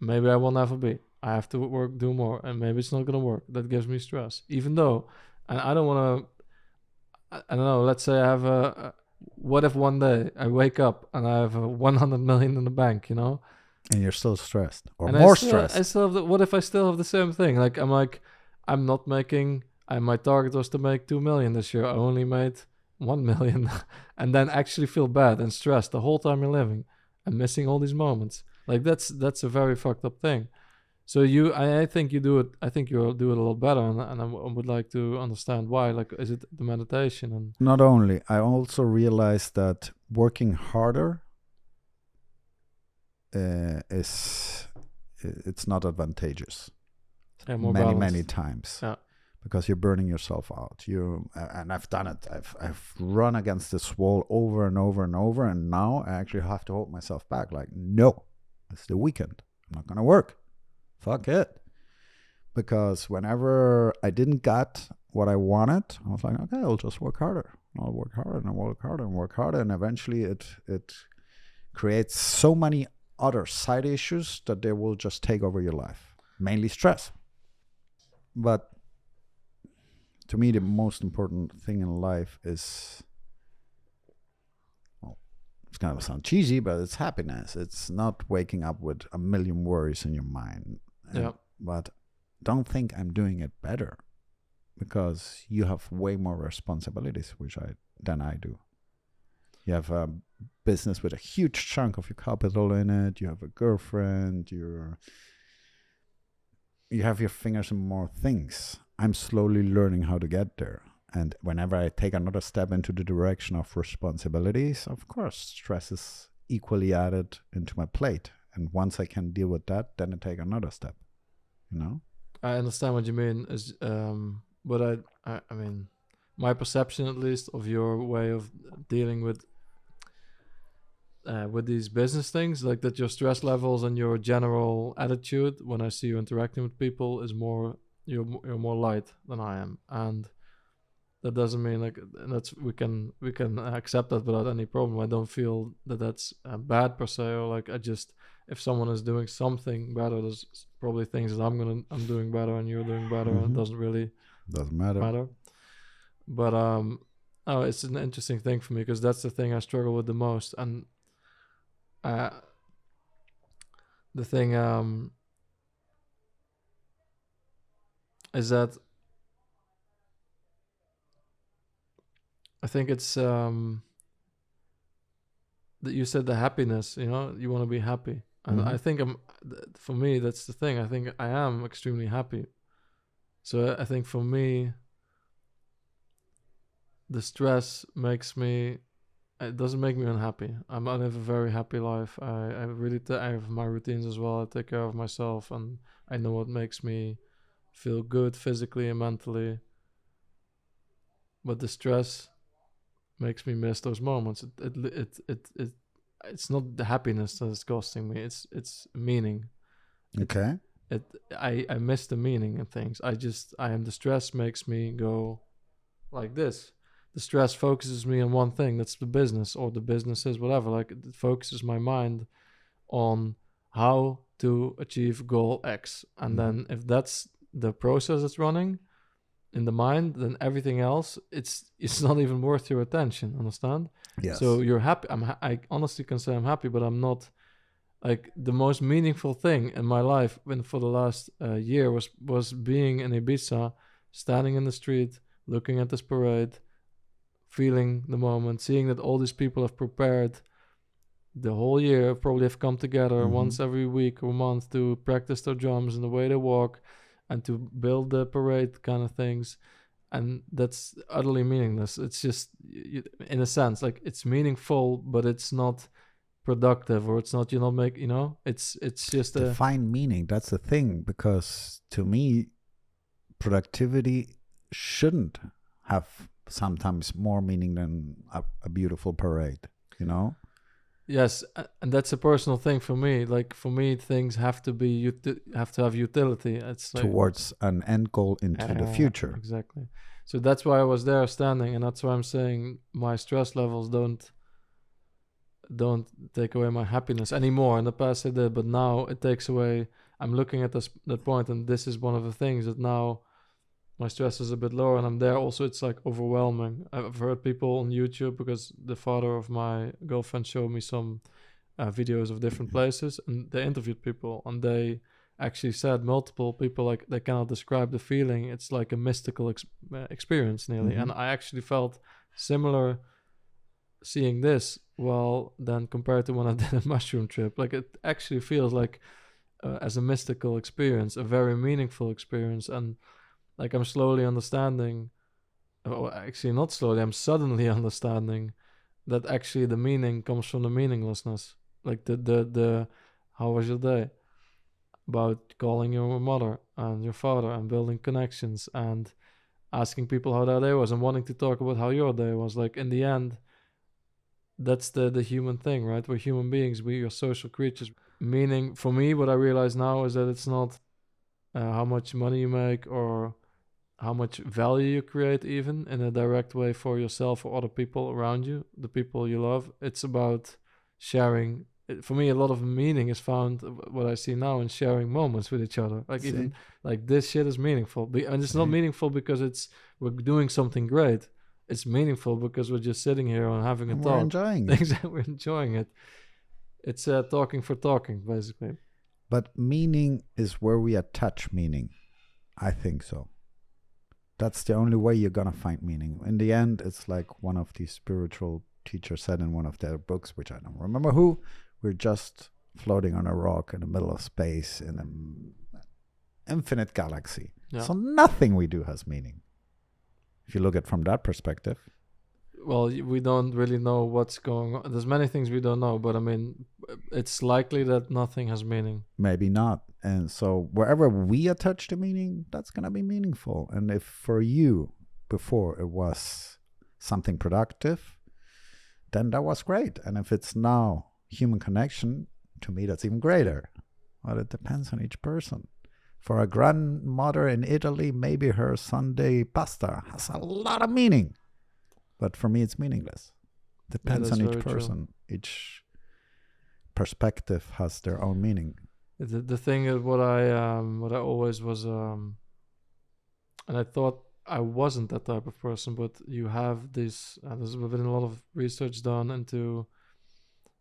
Speaker 1: Maybe I will never be. I have to do more, and maybe it's not going to work. That gives me stress. Even though, and I don't want to, I don't know, let's say I have what if one day I wake up and I have 100 million in the bank, you know?
Speaker 2: And you're still stressed, or
Speaker 1: and
Speaker 2: more
Speaker 1: stressed.
Speaker 2: stressed.
Speaker 1: What if I still have the same thing? I'm not making, my target was to make 2 million this year. I only made 1 million and then actually feel bad and stressed the whole time you're living and missing all these moments. Like, that's a very fucked up thing. So I think you do it. I think you'll do it a lot better, and I would like to understand why. Like, is it the meditation? And
Speaker 2: not only, I also realized that working harder is it's not advantageous.
Speaker 1: Yeah, more
Speaker 2: many
Speaker 1: balanced.
Speaker 2: times.
Speaker 1: Yeah.
Speaker 2: Because you're burning yourself out. And I've done it. I've run against this wall over and over and over, and now I actually have to hold myself back. Like, no, it's the weekend. I'm not gonna work. Fuck it. Because whenever I didn't get what I wanted, I was like, okay, I'll just work harder. I'll work harder and I'll work harder and work harder, and eventually it creates so many other side issues that they will just take over your life. Mainly stress. But to me, the most important thing in life is, well, it's going to sound cheesy, but it's happiness. It's not waking up with a million worries in your mind.
Speaker 1: Yeah.
Speaker 2: But don't think I'm doing it better, because you have way more responsibilities than I do. You have a business with a huge chunk of your capital in it. You have a girlfriend. You have your fingers in more things. I'm slowly learning how to get there. And whenever I take another step into the direction of responsibilities, of course, stress is equally added into my plate. And once I can deal with that, then I take another step. You know?
Speaker 1: I understand what you mean. But I mean, my perception, at least, of your way of dealing with these business things, like that your stress levels and your general attitude when I see you interacting with people is more, you're more light than I am. And that doesn't mean like we can accept that without any problem. I don't feel that that's bad per se, or like if someone is doing something better, there's probably things that I'm doing better and you're doing better, and it doesn't really matter. But oh, it's an interesting thing for me, because that's the thing I struggle with the most. And the thing is that I think it's that you said the happiness, you want to be happy. And I think for me, that's the thing. I think I am extremely happy. So I think for me, the stress it doesn't make me unhappy. I live a very happy life. I really I have my routines as well. I take care of myself, and I know what makes me feel good physically and mentally. But the stress makes me miss those moments. It's not the happiness that is costing me. It's meaning.
Speaker 2: Okay.
Speaker 1: I miss the meaning in things. The stress makes me go like this. The stress focuses me on one thing. That's the business, or the businesses, whatever. Like, it focuses my mind on how to achieve goal X. And then if that's the process that's running in the mind, then everything else, it's not even worth your attention. Understand?
Speaker 2: Yes.
Speaker 1: So you're happy. I honestly can say I'm happy, but I'm not. Like, the most meaningful thing in my life for the last year was being in Ibiza, standing in the street, looking at this parade, feeling the moment, seeing that all these people have prepared the whole year, probably have come together once every week or month to practice their drums and the way they walk and to build the parade kind of things. And that's utterly meaningless. It's just, in a sense, like, it's meaningful, but it's not productive, or it's not, it's just
Speaker 2: define meaning. That's the thing, because to me, productivity shouldn't have sometimes more meaning than a beautiful parade,
Speaker 1: Yes, and that's a personal thing for me. Like, for me, things have to have utility. It's like,
Speaker 2: towards an end goal into the future.
Speaker 1: Exactly. So that's why I was there standing, and that's why I'm saying my stress levels don't take away my happiness anymore. In the past they did, but now it takes away. I'm looking at that point, and this is one of the things that now my stress is a bit lower, and I'm there. Also, it's like overwhelming. I've heard people on YouTube, because the father of my girlfriend showed me some videos of different places, and they interviewed people, and they actually said, multiple people, like, they cannot describe the feeling. It's like a mystical experience nearly. And I actually felt similar seeing this, well, then compared to when I did a mushroom trip. Like, it actually feels like as a mystical experience, a very meaningful experience. And like, I'm slowly understanding, or actually not slowly, I'm suddenly understanding that actually the meaning comes from the meaninglessness. Like, the how was your day? about calling your mother and your father and building connections and asking people how their day was and wanting to talk about how your day was. Like, in the end, that's the human thing, right? We're human beings. We are social creatures. Meaning, for me, what I realize now is that it's not how much money you make or how much value you create, even in a direct way for yourself or other people around you, the people you love. It's about sharing. For me, a lot of meaning is found, what I see now, in sharing moments with each other. Like, even like this shit is meaningful. And it's not meaningful because we're doing something great. It's meaningful because we're just sitting here and having a talk.
Speaker 2: We're enjoying it.
Speaker 1: Exactly, we're enjoying it. It's talking for talking, basically.
Speaker 2: But meaning is where we attach meaning. I think so. That's the only way you're going to find meaning. In the end, it's like one of these spiritual teachers said in one of their books, which I don't remember who, we're just floating on a rock in the middle of space in an infinite galaxy.
Speaker 1: Yeah.
Speaker 2: So nothing we do has meaning. If you look at it from that perspective.
Speaker 1: Well, we don't really know what's going on. There's many things we don't know, but I mean, it's likely that nothing has meaning.
Speaker 2: Maybe not. And so wherever we attach the meaning, that's going to be meaningful. And if for you before it was something productive, then that was great. And if it's now human connection, to me, that's even greater. Well, it depends on each person. For a grandmother in Italy, maybe her Sunday pasta has a lot of meaning. But for me, it's meaningless. Depends on each person. True. Each perspective has their own meaning.
Speaker 1: The thing is, what I always was, and I thought I wasn't that type of person, but you have this. There's been a lot of research done into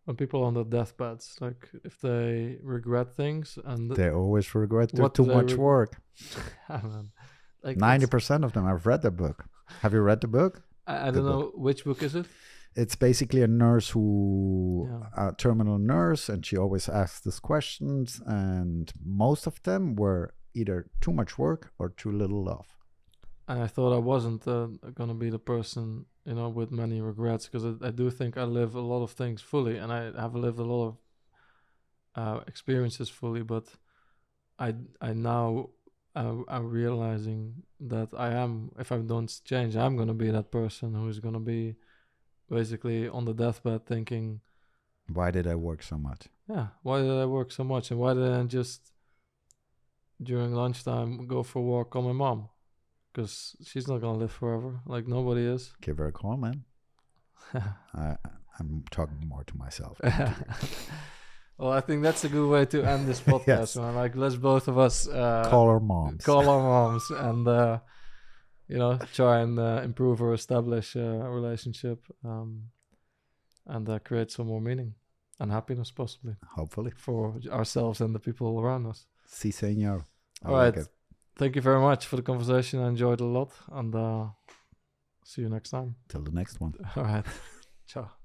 Speaker 1: when people are on their deathbeds, like if they regret things, and
Speaker 2: they always regret too much work.
Speaker 1: Like
Speaker 2: 90% of them. I've read the book. Have you read the book?
Speaker 1: I don't know which book is it.
Speaker 2: It's basically a nurse a terminal nurse, and she always asks these questions, and most of them were either too much work or too little love.
Speaker 1: And I thought I wasn't gonna be the person, with many regrets, because I do think I live a lot of things fully, and I have lived a lot of experiences fully. But I'm realizing that if I don't change, I'm gonna be that person who's gonna be basically on the deathbed thinking,
Speaker 2: why did I work so much?
Speaker 1: Yeah, why did I work so much? And why did I just during lunchtime go for a walk on my mom? Because she's not gonna live forever, like nobody is.
Speaker 2: Give her a call, man. I'm talking more to myself.
Speaker 1: Well, I think that's a good way to end this podcast, yes. Man. Like, let's both of us
Speaker 2: call our moms.
Speaker 1: And try and improve or establish a relationship, and create some more meaning and happiness, possibly.
Speaker 2: Hopefully.
Speaker 1: For ourselves and the people around us.
Speaker 2: Si, senor.
Speaker 1: All right. Thank you very much for the conversation. I enjoyed it a lot, and see you next time.
Speaker 2: Till the next one.
Speaker 1: All right. Ciao.